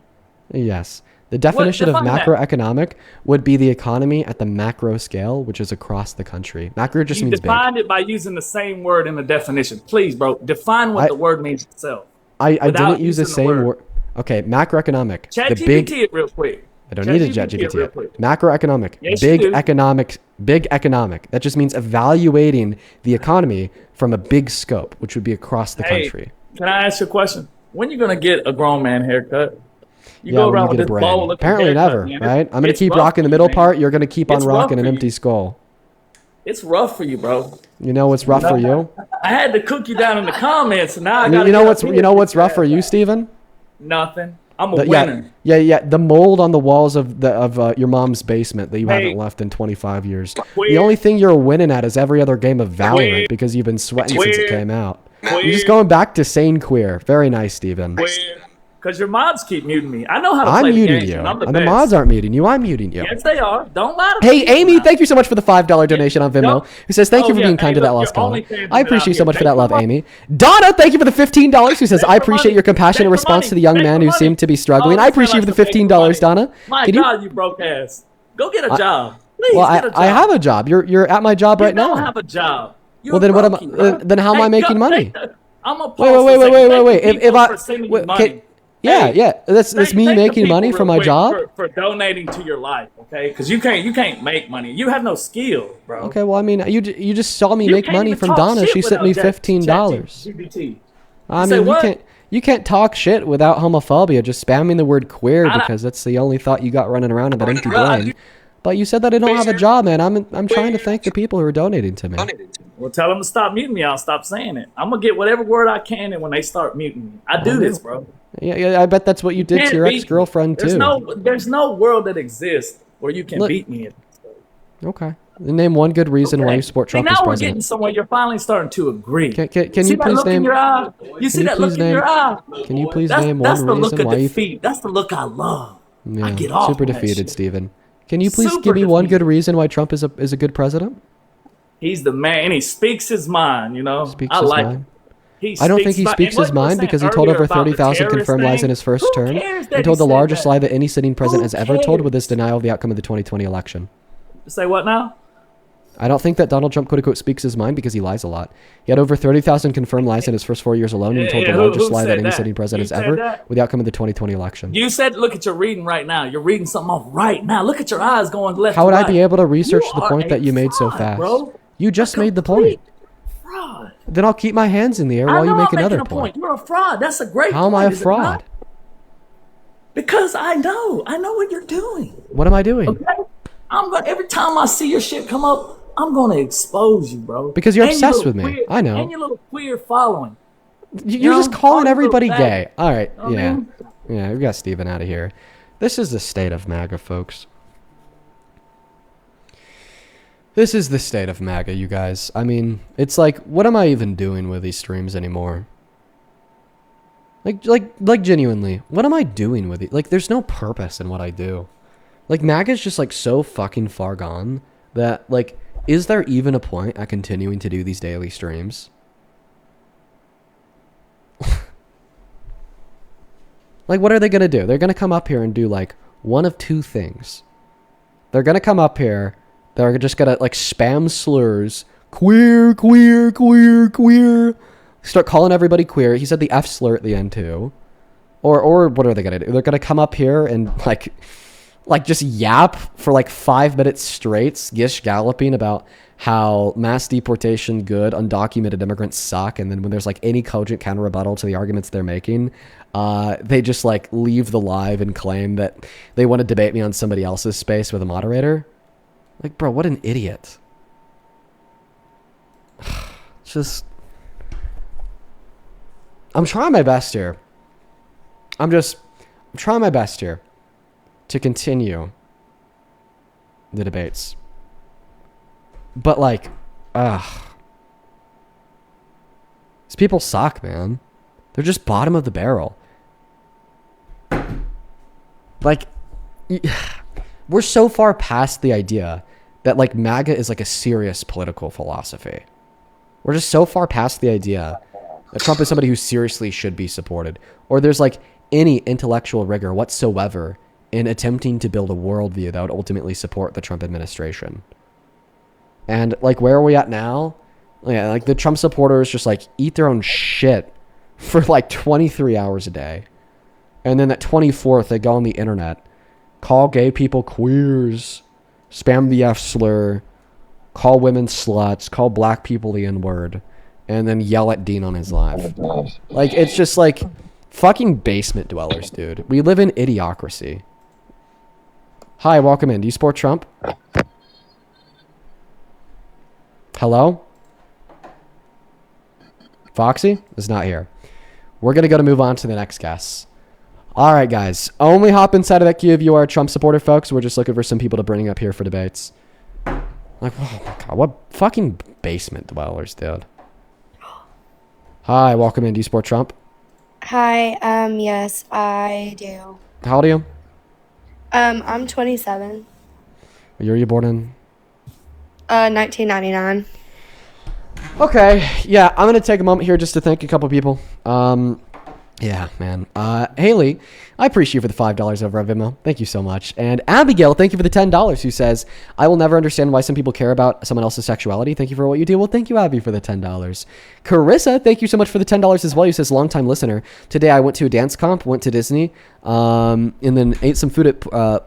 Yes. The definition of macroeconomic would be the economy at the macro scale, which is across the country. Macro just means big. You
defined it by using the same word in the definition. Please, bro, define what the word means itself.
I didn't use the same word. Okay, macroeconomic.
ChatGPT it real quick.
I don't need a ChatGPT. Macroeconomic. Yes, big economic. That just means evaluating the economy from a big scope, which would be across the country.
Can I ask you a question? When you gonna get a grown man haircut?
You go around with this bowl. Apparently never, right? I'm going to keep rocking the middle part. You're going to keep on rocking an empty skull.
It's rough for you, bro.
You know what's rough for you?
I had to cook you down in the comments, and now I got
you know what's rough for you, Steven?
Nothing. I'm a winner.
Yeah. The mold on the walls of your mom's basement that you haven't left in 25 years. The only thing you're winning at is every other game of Valorant because you've been sweating since it came out. You're just going back to sane queer. Very nice, Steven.
Because your mods keep muting me. I know how to play
I'm
the
muting
game.
you.
I'm the
And
best.
the mods aren't muting you. I'm muting you.
Yes, they are. Don't lie to
Hey,
people
Amy,
now.
thank you so much for the $5 donation on Venmo. Who says, thank you for being kind to that last caller. I appreciate you so much for that love, Amy. Donna, thank you for the $15. Who says, I appreciate your compassionate response to the young man who seemed to be struggling. I appreciate you for the $15, Donna.
My God, you broke ass. Go get a job. Please get a job.
I have a job. You're at my job right now.
You don't have a job.
Well, then what am I? Then how am I making money?
I'm a
wait. If I Yeah. That's me making money from my job.
For donating to your life, okay? Because you can't make money. You have no skill, bro.
Okay, well, I mean, you just saw me make money from Donna. She sent me $15. I mean, you can't talk shit without homophobia. Just spamming the word queer because that's the only thought you got running around in that empty brain. But you said that I don't have a job, man. I'm trying to thank the people who are donating to me.
Well, tell them to stop muting me. I'll stop saying it. I'm gonna get whatever word I can, and when they start muting me, I do this, bro.
Yeah, I bet that's what you did to your ex-girlfriend too.
There's no world that exists where you can beat me.
Okay. Name one good reason why you support Trump as
president. Now we're getting somewhere. You're finally starting to agree.
Can you please name?
You see that look in your eye?
Can you please name one reason why you?
That's the look I love.
Yeah,
I get off.
Super defeated, Steven. Can you please give me one good reason why Trump is a good president?
He's the man. He speaks his mind. You know. I like it.
I don't think he speaks his mind because he told over 30,000 confirmed lies in his first term and told the largest lie that any sitting president has ever told with his denial of the outcome of the 2020 election.
Say what now?
I don't think that Donald Trump quote-unquote speaks his mind because he lies a lot. He had over 30,000 confirmed lies in his first 4 years alone and told the largest lie that any sitting president has ever with the outcome of the 2020 election.
You said, look at your reading right now. You're reading something off right now. Look at your eyes going left
How would
to right.
I be able to research the point that you made so fast?
Bro.
You just made the point.
Fraud.
Then I'll keep my hands in the air while you make another point.
You're a fraud. That's a great point.
How am I a fraud?
Because I know what you're doing.
What am I doing?
Okay? Every time I see your shit come up, I'm gonna expose you, bro.
Because you're obsessed with me. I know.
And your little queer following.
You're just calling everybody gay. All right. Yeah. Yeah, we got Steven out of here. This is the state of MAGA, folks. This is the state of MAGA, you guys. I mean, it's like, what am I even doing with these streams anymore? Like genuinely, what am I doing with it? Like, there's no purpose in what I do. Like, MAGA's just, like, so fucking far gone that, like, is there even a point at continuing to do these daily streams? Like, what are they gonna do? They're gonna come up here and do, like, one of two things. They're gonna come up here, they're just gonna, like, spam slurs. Queer. Start calling everybody queer. He said the F slur at the end, too. Or what are they gonna do? They're gonna come up here and, like just yap for like 5 minutes straight, gish galloping about how mass deportation good, undocumented immigrants suck, and then when there's like any cogent counter rebuttal to the arguments they're making, they just like leave the live and claim that they want to debate me on somebody else's space with a moderator. Like, bro, what an idiot. Just, I'm trying my best here. I'm trying my best here to continue the debates. But like, these people suck, man. They're just bottom of the barrel. Like, we're so far past the idea that like MAGA is like a serious political philosophy. We're just so far past the idea that Trump is somebody who seriously should be supported, or there's like any intellectual rigor whatsoever in attempting to build a worldview that would ultimately support the Trump administration. And like, where are we at now? Yeah, like the Trump supporters just like eat their own shit for like 23 hours a day. And then at 24th, they go on the internet, call gay people queers, spam the F slur, call women sluts, call black people the N-word, and then yell at Dean on his live. Like, it's just like fucking basement dwellers, dude. We live in idiocracy. Hi, welcome in. Do you support Trump? Hello? Foxy is not here. We're going to move on to the next guest. All right, guys. Only hop inside of that queue if you are a Trump supporter, folks. We're just looking for some people to bring up here for debates. Like, oh my God, what fucking basement dwellers, dude. Hi, welcome in. Do you support Trump?
Hi, yes, I do.
How old are you?
I'm 27.
What year were you born in?
1999.
Okay, yeah, I'm going to take a moment here just to thank a couple people. Yeah, man. Haley, I appreciate you for the $5 over on Venmo. Thank you so much. And Abigail, thank you for the $10, who says, I will never understand why some people care about someone else's sexuality. Thank you for what you do. Well, thank you, Abby, for the $10. Carissa, thank you so much for the $10 as well. You says, longtime listener. Today I went to a dance comp, went to Disney, and then ate some food at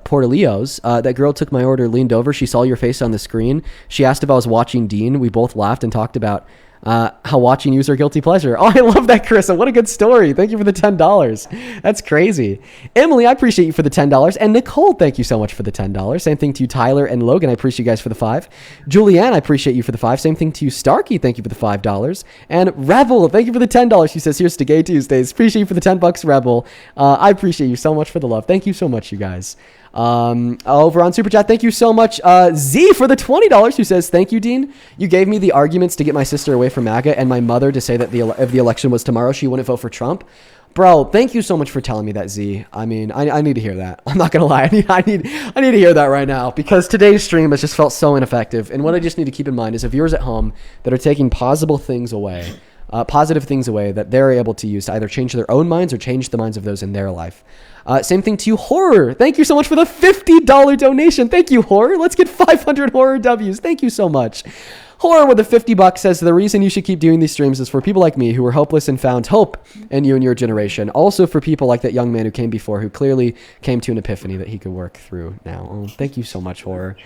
Portillo's. That girl took my order, leaned over. She saw your face on the screen. She asked if I was watching Dean. We both laughed and talked about how watching you is our guilty pleasure. Oh, I love that, Carissa. What a good story. Thank you for the $10. That's crazy. Emily, I appreciate you for the $10. And Nicole, thank you so much for the $10. Same thing to you, Tyler and Logan. I appreciate you guys for the $5. Julianne, I appreciate you for the $5. Same thing to you, Starkey. Thank you for the $5. And Rebel, thank you for the $10. She says, here's to Gay Tuesdays. Appreciate you for the $10, Rebel. I appreciate you so much for the love. Thank you so much, you guys. Over on Super Chat, thank you so much, Z, for the $20, who says, thank you, Dean. You gave me the arguments to get my sister away from MAGA and my mother to say that if the election was tomorrow, she wouldn't vote for Trump. Bro, thank you so much for telling me that, Z. I mean, I need to hear that. I'm not gonna lie. I need to hear that right now, because today's stream has just felt so ineffective. And what I just need to keep in mind is, if viewers at home that are taking positive things away, that they're able to use to either change their own minds or change the minds of those in their life. Same thing to you, Horror. Thank you so much for the $50 donation. Thank you, Horror. Let's get 500 Horror W's. Thank you so much. Horror with the $50 says, the reason you should keep doing these streams is for people like me who were hopeless and found hope in you and your generation. Also for people like that young man who came before, who clearly came to an epiphany that he could work through now. Oh, thank you so much, Horror.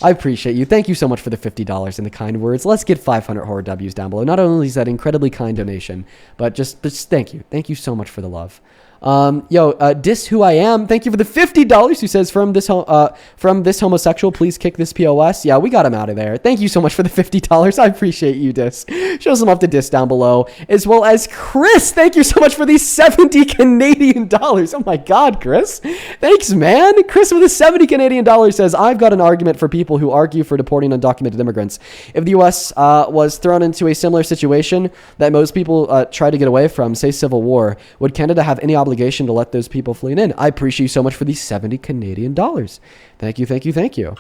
I appreciate you. Thank you so much for the $50 and the kind words. Let's get 500 Horror W's down below. Not only is that incredibly kind donation, but just thank you. Thank you so much for the love. Dis Who I Am, thank you for the $50, who says, from this homosexual, please kick this POS. Yeah, we got him out of there. Thank you so much for the $50. I appreciate you, Dis. Show some love to Dis down below, as well as Chris. Thank you so much for these 70 Canadian dollars. Oh my God, Chris. Thanks, man. Chris with the 70 Canadian dollars says, I've got an argument for people who argue for deporting undocumented immigrants. If the U.S. Was thrown into a similar situation that most people try to get away from, say civil war, would Canada have any obligation to let those people flee in? I appreciate you so much for these 70 Canadian dollars. Thank you, thank you, thank you.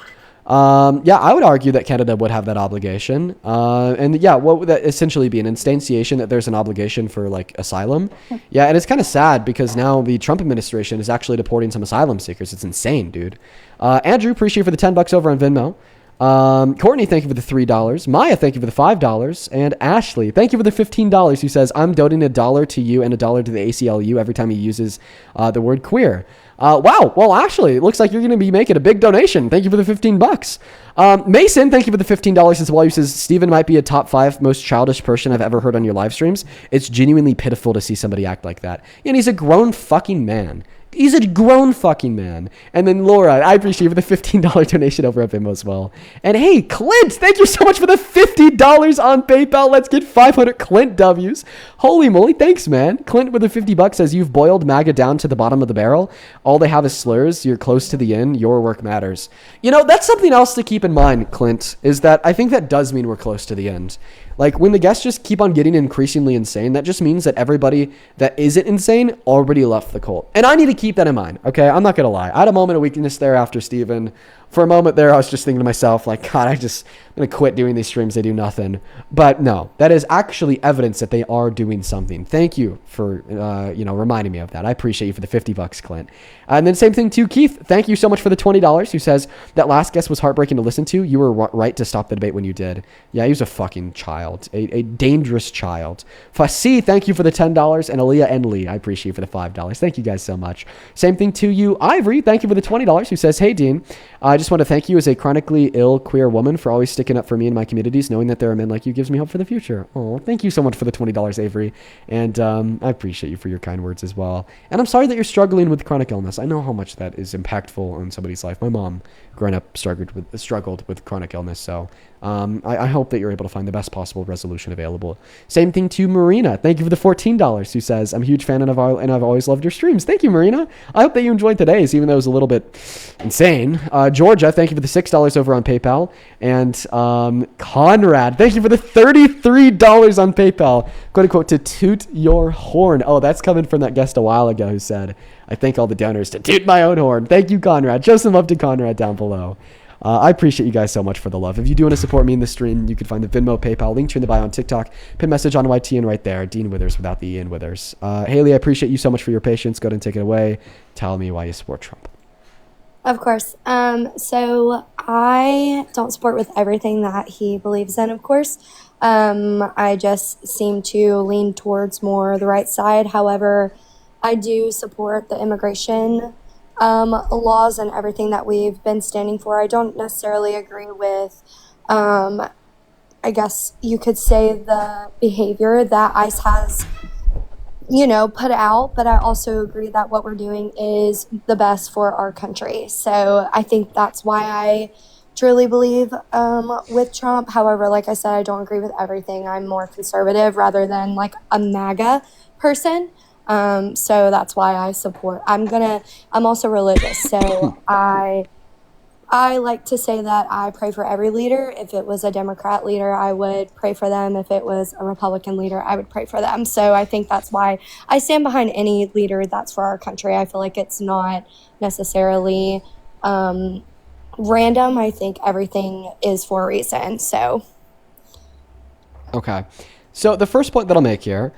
Yeah, I would argue that Canada would have that obligation. And yeah, what would that essentially be? An instantiation that there's an obligation for like asylum? Yeah, and it's kind of sad because now the Trump administration is actually deporting some asylum seekers. It's insane, dude. Andrew, appreciate you for the $10 over on Venmo. Courtney, thank you for the $3. Maya, thank you for the $5. And Ashley, thank you for the $15, who says, I'm donating $1 to you and $1 to the ACLU every time he uses the word queer. Wow. Well, Ashley, it looks like you're going to be making a big donation. Thank you for the $15. Mason, thank you for the $15 as well. He says, Steven might be a top 5 most childish person I've ever heard on your live streams. It's genuinely pitiful to see somebody act like that. And he's a grown fucking man. He's a grown fucking man. And then Laura, I appreciate you for the $15 donation over at Venmo as well. And hey, Clint, thank you so much for the $50 on PayPal. Let's get 500 Clint W's. Holy moly, thanks, man. Clint with the $50 says, you've boiled MAGA down to the bottom of the barrel. All they have is slurs. You're close to the end. Your work matters. You know, that's something else to keep in mind, Clint, is that I think that does mean we're close to the end. Like, when the guests just keep on getting increasingly insane, that just means that everybody that isn't insane already left the cult. And I need to keep that in mind, okay? I'm not going to lie. I had a moment of weakness there after Steven. For a moment there, I was just thinking to myself, like, God, I'm going to quit doing these streams. They do nothing. But no, that is actually evidence that they are doing something. Thank you for, reminding me of that. I appreciate you for the $50, Clint. And then same thing to Keith. Thank you so much for the $20, who says, that last guest was heartbreaking to listen to. You were right to stop the debate when you did. Yeah, he was a fucking child, a dangerous child. Fasi, thank you for the $10. And Aaliyah and Lee, I appreciate you for the $5. Thank you guys so much. Same thing to you, Ivory. Thank you for the $20, who says, hey, Dean, I just want to thank you as a chronically ill queer woman for always sticking up for me and my communities. Knowing that there are men like you gives me hope for the future. Oh, thank you so much for the $20, Avery. And I appreciate you for your kind words as well. And I'm sorry that you're struggling with chronic illness. I know how much that is impactful on somebody's life. My mom, growing up, struggled with chronic illness. So I hope that you're able to find the best possible resolution available. Same thing to Marina. Thank you for the $14, who says, I'm a huge fan and I've always loved your streams. Thank you, Marina. I hope that you enjoyed today's, even though it was a little bit insane. Georgia, thank you for the $6 over on PayPal. And Conrad, thank you for the $33 on PayPal. Quote unquote, to toot your horn. Oh, that's coming from that guest a while ago who said, I thank all the donors to toot my own horn. Thank you, Conrad. Show some love to Conrad down below. I appreciate you guys so much for the love. If you do want to support me in the stream, you can find the Venmo, PayPal, link in the bio on TikTok, pin message on YT and right there. Dean Withers without the E in Withers. Haley, I appreciate you so much for your patience. Go ahead and take it away. Tell me why you support Trump.
Of course. So I don't support with everything that he believes in, of course. I just seem to lean towards more the right side. However, I do support the immigration laws and everything that we've been standing for. I don't necessarily agree with, I guess you could say, the behavior that ICE has, put out, but I also agree that what we're doing is the best for our country. So I think that's why I truly believe with Trump. However, like I said, I don't agree with everything. I'm more conservative rather than like a MAGA person. So that's why I support. I'm also religious, so I like to say that I pray for every leader. If it was a Democrat leader, I would pray for them. If it was a Republican leader, I would pray for them. So I think that's why I stand behind any leader that's for our country. I feel like it's not necessarily random. I think everything is for a reason. So.
Okay. So the first point that I'll make here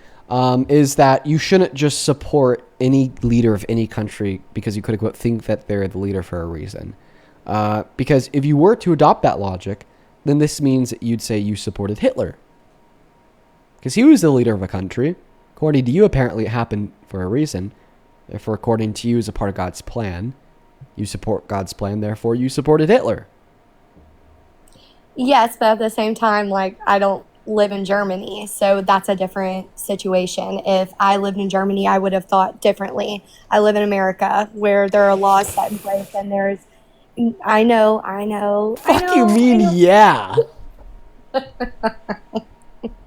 is that you shouldn't just support any leader of any country because you could think that they're the leader for a reason. Because if you were to adopt that logic, then this means that you'd say you supported Hitler. Because he was the leader of a country. According to you, apparently it happened for a reason. Therefore, according to you, as a part of God's plan, you support God's plan, therefore you supported Hitler.
Yes, but at the same time, like, I don't live in Germany, so that's a different situation. If I lived in Germany, I would have thought differently. I live in America, where there are laws set in place, and there's I know.
Yeah.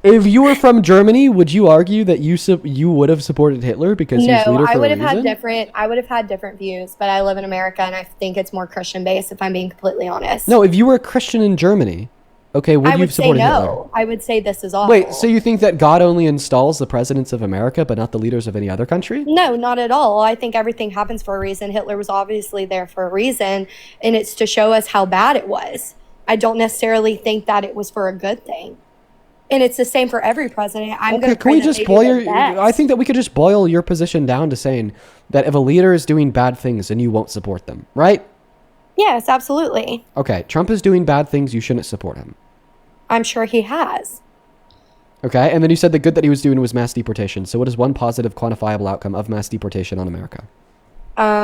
If you were from Germany, would you argue that you would have supported Hitler because he was leader for a reason?
I would have had different views, but I live in America, and I think it's more Christian based. If I'm being completely honest.
No, if you were a Christian in Germany, okay, would you have supported Hitler?
I would say this is awful.
Wait, so you think that God only installs the presidents of America, but not the leaders of any other country?
No, not at all. I think everything happens for a reason. Hitler was obviously there for a reason, and it's to show us how bad it was. I don't necessarily think that it was for a good thing. And it's the same for every president. I think
that we could just boil your position down to saying that if a leader is doing bad things, then you won't support them, right?
Yes, absolutely.
Okay, Trump is doing bad things, you shouldn't support him.
I'm sure he has.
Okay, and then you said the good that he was doing was mass deportation. So what is one positive quantifiable outcome of mass deportation on America?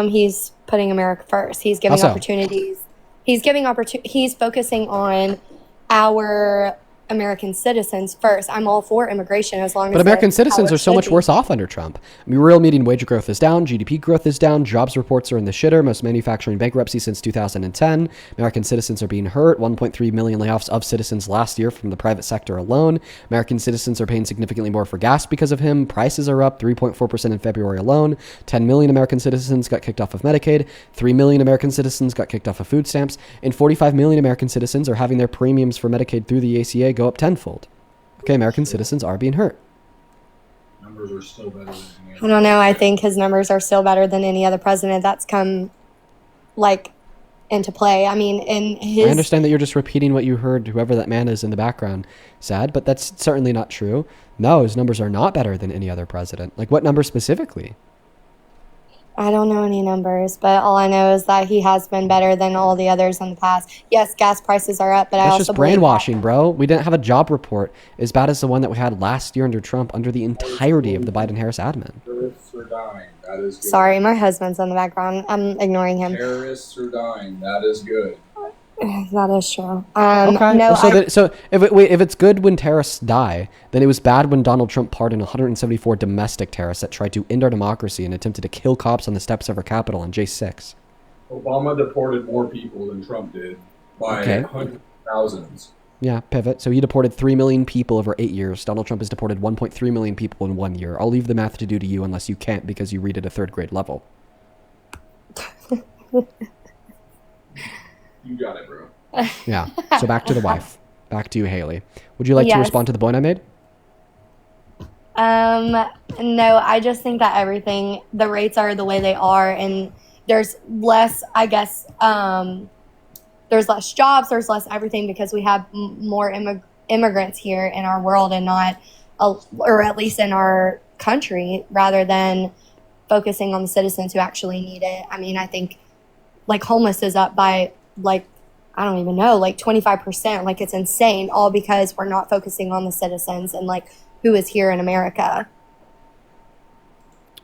He's putting America first. He's giving opportunities. He's focusing on our American citizens first. I'm all for immigration as long as.
But American citizens are so much worse off under Trump. I mean, real median wage growth is down, GDP growth is down, jobs reports are in the shitter, most manufacturing bankruptcy since 2010. American citizens are being hurt, 1.3 million layoffs of citizens last year from the private sector alone. American citizens are paying significantly more for gas because of him. Prices are up 3.4% in February alone. 10 million American citizens got kicked off of Medicaid. 3 million American citizens got kicked off of food stamps. And 45 million American citizens are having their premiums for Medicaid through the ACA go up tenfold. Okay, American citizens are being hurt.
Numbers are still better than any
I don't know. I think his numbers are still better than any other president that's come, like, into play. I mean, I
understand that you're just repeating what you heard whoever that man is in the background said, but that's certainly not true. No, his numbers are not better than any other president. Like, what number specifically?
I don't know any numbers, but all I know is that he has been better than all the others in the past. Yes, gas prices are up, but
That's
I also
just brainwashing, bro. We didn't have a job report as bad as the one that we had last year under Trump under the entirety of the Biden-Harris admin.
Terrorists are dying. That is good.
Sorry, my husband's in the background. I'm ignoring him.
Terrorists are dying. That is good.
That is true.
Okay.
No,
So if it's good when terrorists die, then it was bad when Donald Trump pardoned 174 domestic terrorists that tried to end our democracy and attempted to kill cops on the steps of our Capitol on J6.
Obama deported more people than Trump did by hundreds of thousands.
Yeah, pivot. So he deported 3 million people over 8 years. Donald Trump has deported 1.3 million people in 1 year. I'll leave the math to do to you unless you can't because you read at a third grade level.
You got it, bro.
Yeah. So back to the wife. Back to you, Haley. Would you like to respond to the point I made?
No, I just think that the rates are the way they are, and there's less, I guess, there's less jobs, there's less everything because we have more immigrants here in our world and not, or at least in our country, rather than focusing on the citizens who actually need it. I mean, I think like homeless is up by like, I don't even know, like 25%. Like it's insane, all because we're not focusing on the citizens and like who is here in America.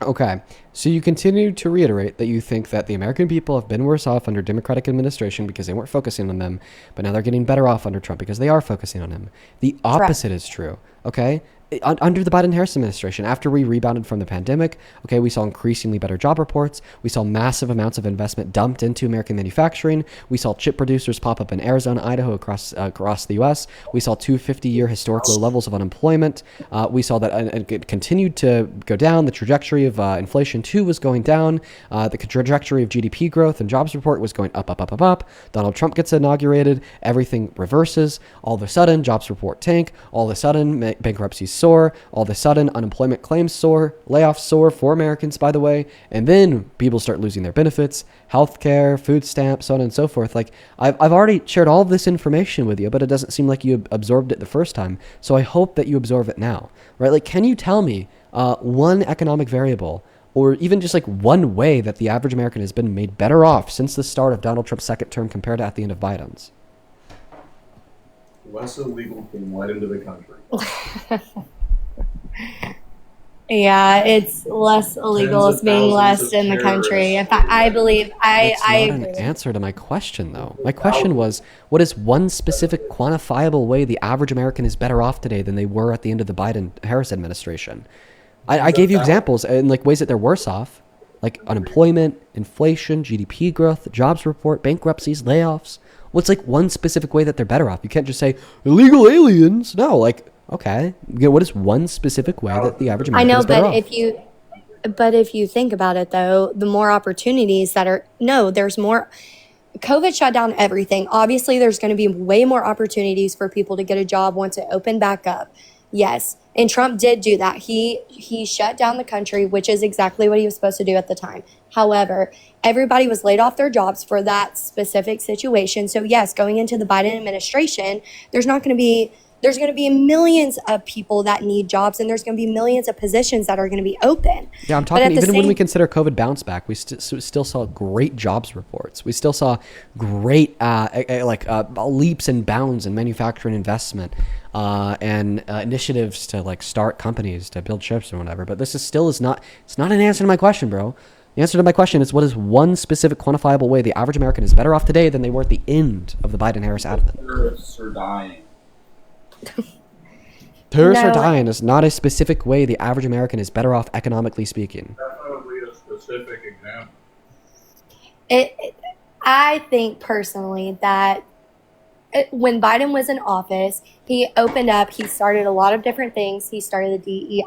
Okay, so you continue to reiterate that you think that the American people have been worse off under Democratic administration because they weren't focusing on them, but now they're getting better off under Trump because they are focusing on him. The opposite is true, okay? Under the Biden-Harris administration, after we rebounded from the pandemic, okay, we saw increasingly better job reports. We saw massive amounts of investment dumped into American manufacturing. We saw chip producers pop up in Arizona, Idaho, across the U.S. We saw 250-year historic low levels of unemployment. We saw that it continued to go down. The trajectory of inflation, too, was going down. The trajectory of GDP growth and jobs report was going up, up, up, up, up. Donald Trump gets inaugurated. Everything reverses. All of a sudden, jobs report tank. All of a sudden, bankruptcies soar. All of a sudden, unemployment claims soar, layoffs soar for Americans, by the way, and then people start losing their benefits, healthcare, food stamps, so on and so forth. Like, I've already shared all of this information with you, but it doesn't seem like you absorbed it the first time, so I hope that you absorb it now, right? Like, can you tell me one economic variable, or even just like one way that the average American has been made better off since the start of Donald Trump's second term compared to at the end of Biden's?
Less illegal being let into the country.
Yeah, it's less illegal. It's being less in the country. In fact, I believe I
agree. That's not an answer to my question, though. My question was, what is one specific quantifiable way the average American is better off today than they were at the end of the Biden-Harris administration? I gave you examples in like ways that they're worse off, like unemployment, inflation, GDP growth, jobs report, bankruptcies, layoffs. What's like one specific way that they're better off? You can't just say illegal aliens. No, like, okay, what is one specific way that the average American is better off?
But if you think about it, though, the more opportunities there's more. COVID shut down everything. Obviously, there's going to be way more opportunities for people to get a job once it opened back up. Yes, and Trump did do that. He shut down the country, which is exactly what he was supposed to do at the time. However, everybody was laid off their jobs for that specific situation. So yes, going into the Biden administration, there's going to be millions of people that need jobs, and there's going to be millions of positions that are going to be open.
Yeah, I'm talking even when we consider COVID bounce back, we still saw great jobs reports. We still saw great leaps and bounds in manufacturing investment and initiatives to like start companies to build chips or whatever. But this is not an answer to my question, bro. The answer to my question is, what is one specific quantifiable way the average American is better off today than they were at the end of the Biden-Harris admin?
Terrorists are dying.
Terrorists are dying is not a specific way the average American is better off economically speaking.
Definitely a specific example.
I think personally that when Biden was in office, he opened up. He started a lot of different things. He started the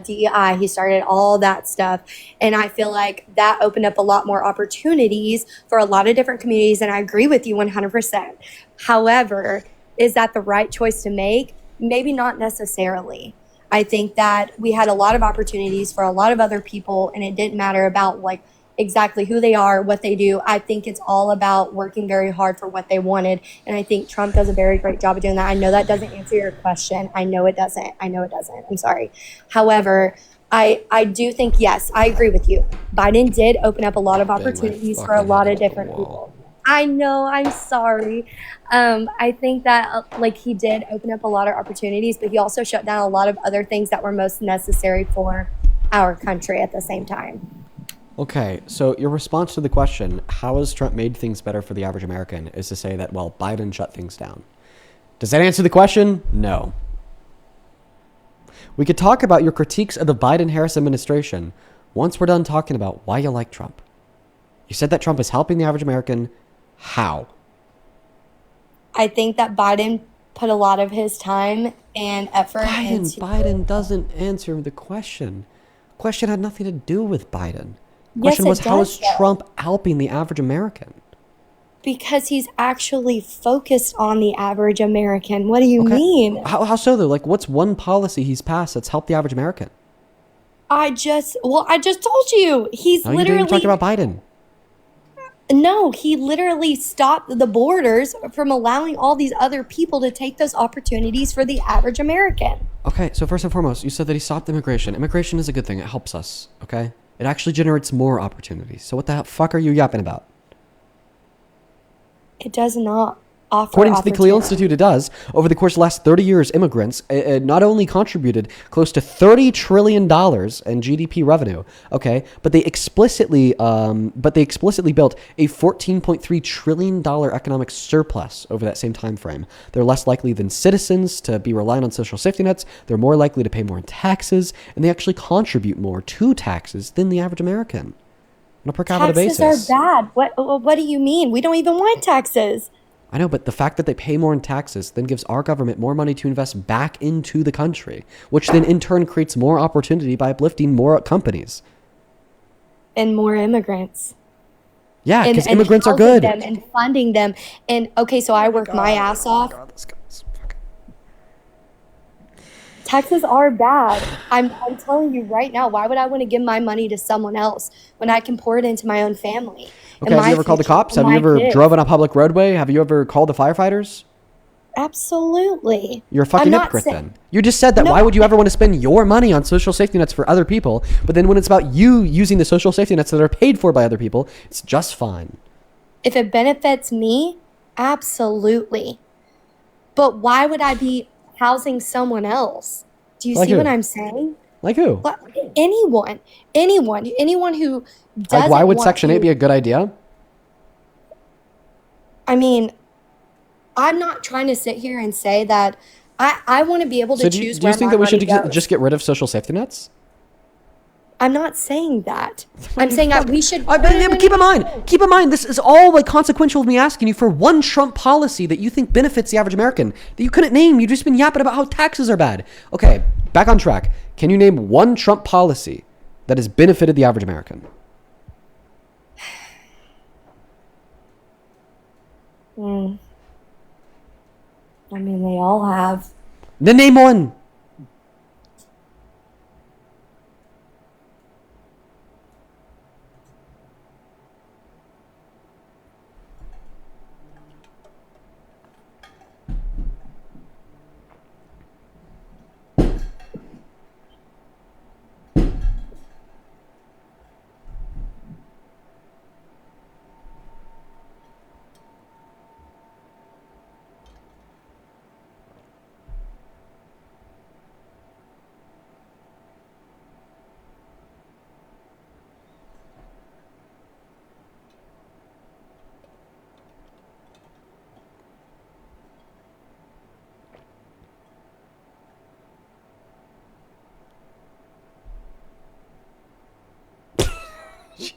DEI. He started all that stuff, and I feel like that opened up a lot more opportunities for a lot of different communities. And I agree with you 100%. However, is that the right choice to make? Maybe not necessarily. I think that we had a lot of opportunities for a lot of other people, and it didn't matter about like exactly who they are, what they do. I think it's all about working very hard for what they wanted. And I think Trump does a very great job of doing that. I know that doesn't answer your question. I know it doesn't. I'm sorry. However, I do think, yes, I agree with you. Biden did open up a lot of opportunities for a lot of different people. I know, I'm sorry. I think that like he did open up a lot of opportunities, but he also shut down a lot of other things that were most necessary for our country at the same time.
Okay, so your response to the question, how has Trump made things better for the average American, is to say that, well, Biden shut things down. Does that answer the question? No. We could talk about your critiques of the Biden-Harris administration once we're done talking about why you like Trump. You said that Trump is helping the average American. How?
I think that Biden put a lot of his time and effort into...
Biden doesn't answer the question. The question had nothing to do with Biden. The
Yes,
question was,
it
how
does,
is
though.
Trump helping the average American?
Because he's actually focused on the average American. What do you mean?
How so, though? Like, what's one policy he's passed that's helped the average American?
I just told you. He's
No, you
literally...
didn't talk about Biden.
No, he literally stopped the borders from allowing all these other people to take those opportunities for the average American.
Okay, so first and foremost, you said that he stopped immigration. Immigration is a good thing. It helps us, okay? It actually generates more opportunities. So what the fuck are you yapping about?
It does not offer
According to the Khalil
opportunity.
Institute, it does. Over the course of the last 30 years, immigrants not only contributed close to $30 trillion in GDP revenue, okay, but they explicitly built a $14.3 trillion economic surplus over that same time frame. They're less likely than citizens to be reliant on social safety nets. They're more likely to pay more in taxes, and they actually contribute more to taxes than the average American on a per capita basis.
Taxes are bad. What do you mean? We don't even want taxes.
I know, but the fact that they pay more in taxes then gives our government more money to invest back into the country, which then in turn creates more opportunity by uplifting more companies.
And more immigrants.
Yeah, because immigrants are good.
Them and funding them. And okay, so I work my ass off. Taxes are bad. I'm telling you right now, why would I want to give my money to someone else when I can pour it into my own family?
Okay, have you ever called the cops? Have you ever drove on a public roadway? Have you ever called the firefighters?
Absolutely.
You're a fucking hypocrite then. You just said that. Why would you ever want to spend your money on social safety nets for other people? But then when it's about you using the social safety nets that are paid for by other people, it's just fine.
If it benefits me, absolutely. But why would I be housing someone else? Do you see what I'm saying?
Like who?
Anyone who doesn't.
Like, why would Section 8 be a good idea?
I mean, I'm not trying to sit here and say that I want to be able to choose.
Do you think that we should just get rid of social safety nets?
I'm not saying that. I'm saying that we should.
Keep in mind, this is all like consequential of me asking you for one Trump policy that you think benefits the average American that you couldn't name. You've just been yapping about how taxes are bad. Okay, back on track. Can you name one Trump policy that has benefited the average American?
I mean, they all have.
Then name one.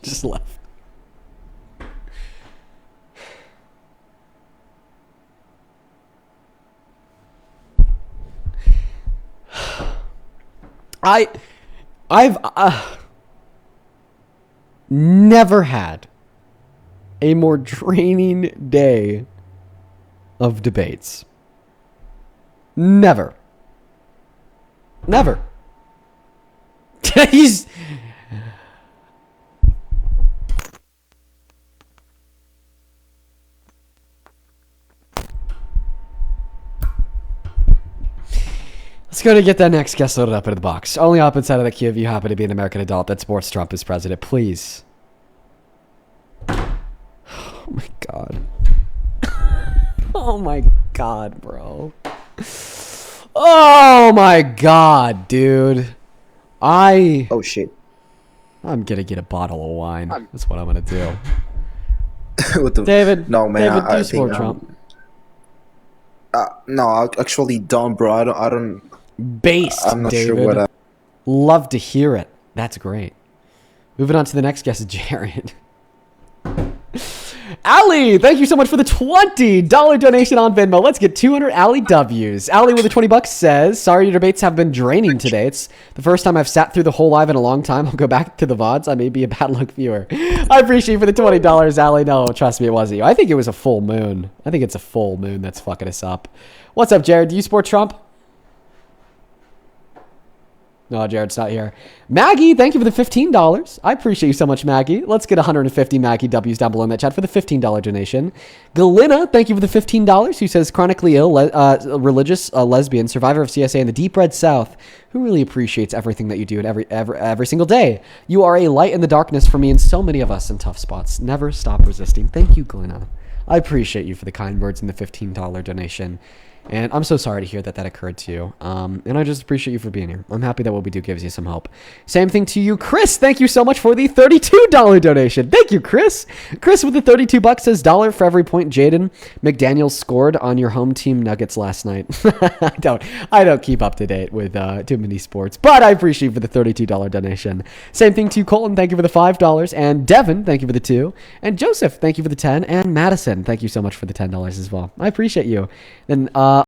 just left. I've never had a more draining day of debates. Never. He's... Let's go to get that next guest loaded up into the box. Only up inside of the queue if you happen to be an American adult that supports Trump as president, please. Oh my god. Oh my god, bro. Oh my god, dude.
Oh shit.
I'm gonna get a bottle of wine. That's what I'm gonna do.
What the...
David.
No, man.
David, do you support Trump?
No, I actually don't, bro. I don't.
Based,
I'm not
David.
sure what.
Love to hear it. That's great. Moving on to the next guest, Jared. Ali, thank you so much for the $20 donation on Venmo. Let's get 200 Ali W's. Ali with the $20 says, sorry your debates have been draining today. It's the first time I've sat through the whole live in a long time. I'll go back to the VODs. I may be a bad luck viewer. I appreciate you for the $20, Ali. No, trust me, it wasn't you. I think it was a full moon. I think it's a full moon that's fucking us up. What's up, Jared? Do you support Trump? No, Jared's not here. Maggie, thank you for the $15. I appreciate you so much, Maggie. Let's get 150 Maggie W's down below in that chat for the $15 donation. Galina, thank you for the $15. Who says chronically ill, religious lesbian, survivor of CSA in the deep red South, who really appreciates everything that you do and every single day. You are a light in the darkness for me and so many of us in tough spots. Never stop resisting. Thank you, Galina. I appreciate you for the kind words and the $15 donation. And I'm so sorry to hear that occurred to you. And I just appreciate you for being here. I'm happy that what we do gives you some hope. Same thing to you, Chris. Thank you so much for the $32 donation. Thank you, Chris. Chris with the $32 says, $1 for every point Jaden McDaniels scored on your home team Nuggets last night. I don't keep up to date with too many sports, but I appreciate you for the $32 donation. Same thing to you, Colton. Thank you for the $5. And Devin, thank you for the 2. And Joseph, thank you for the 10. And Madison, thank you so much for the $10 as well. I appreciate you. Then,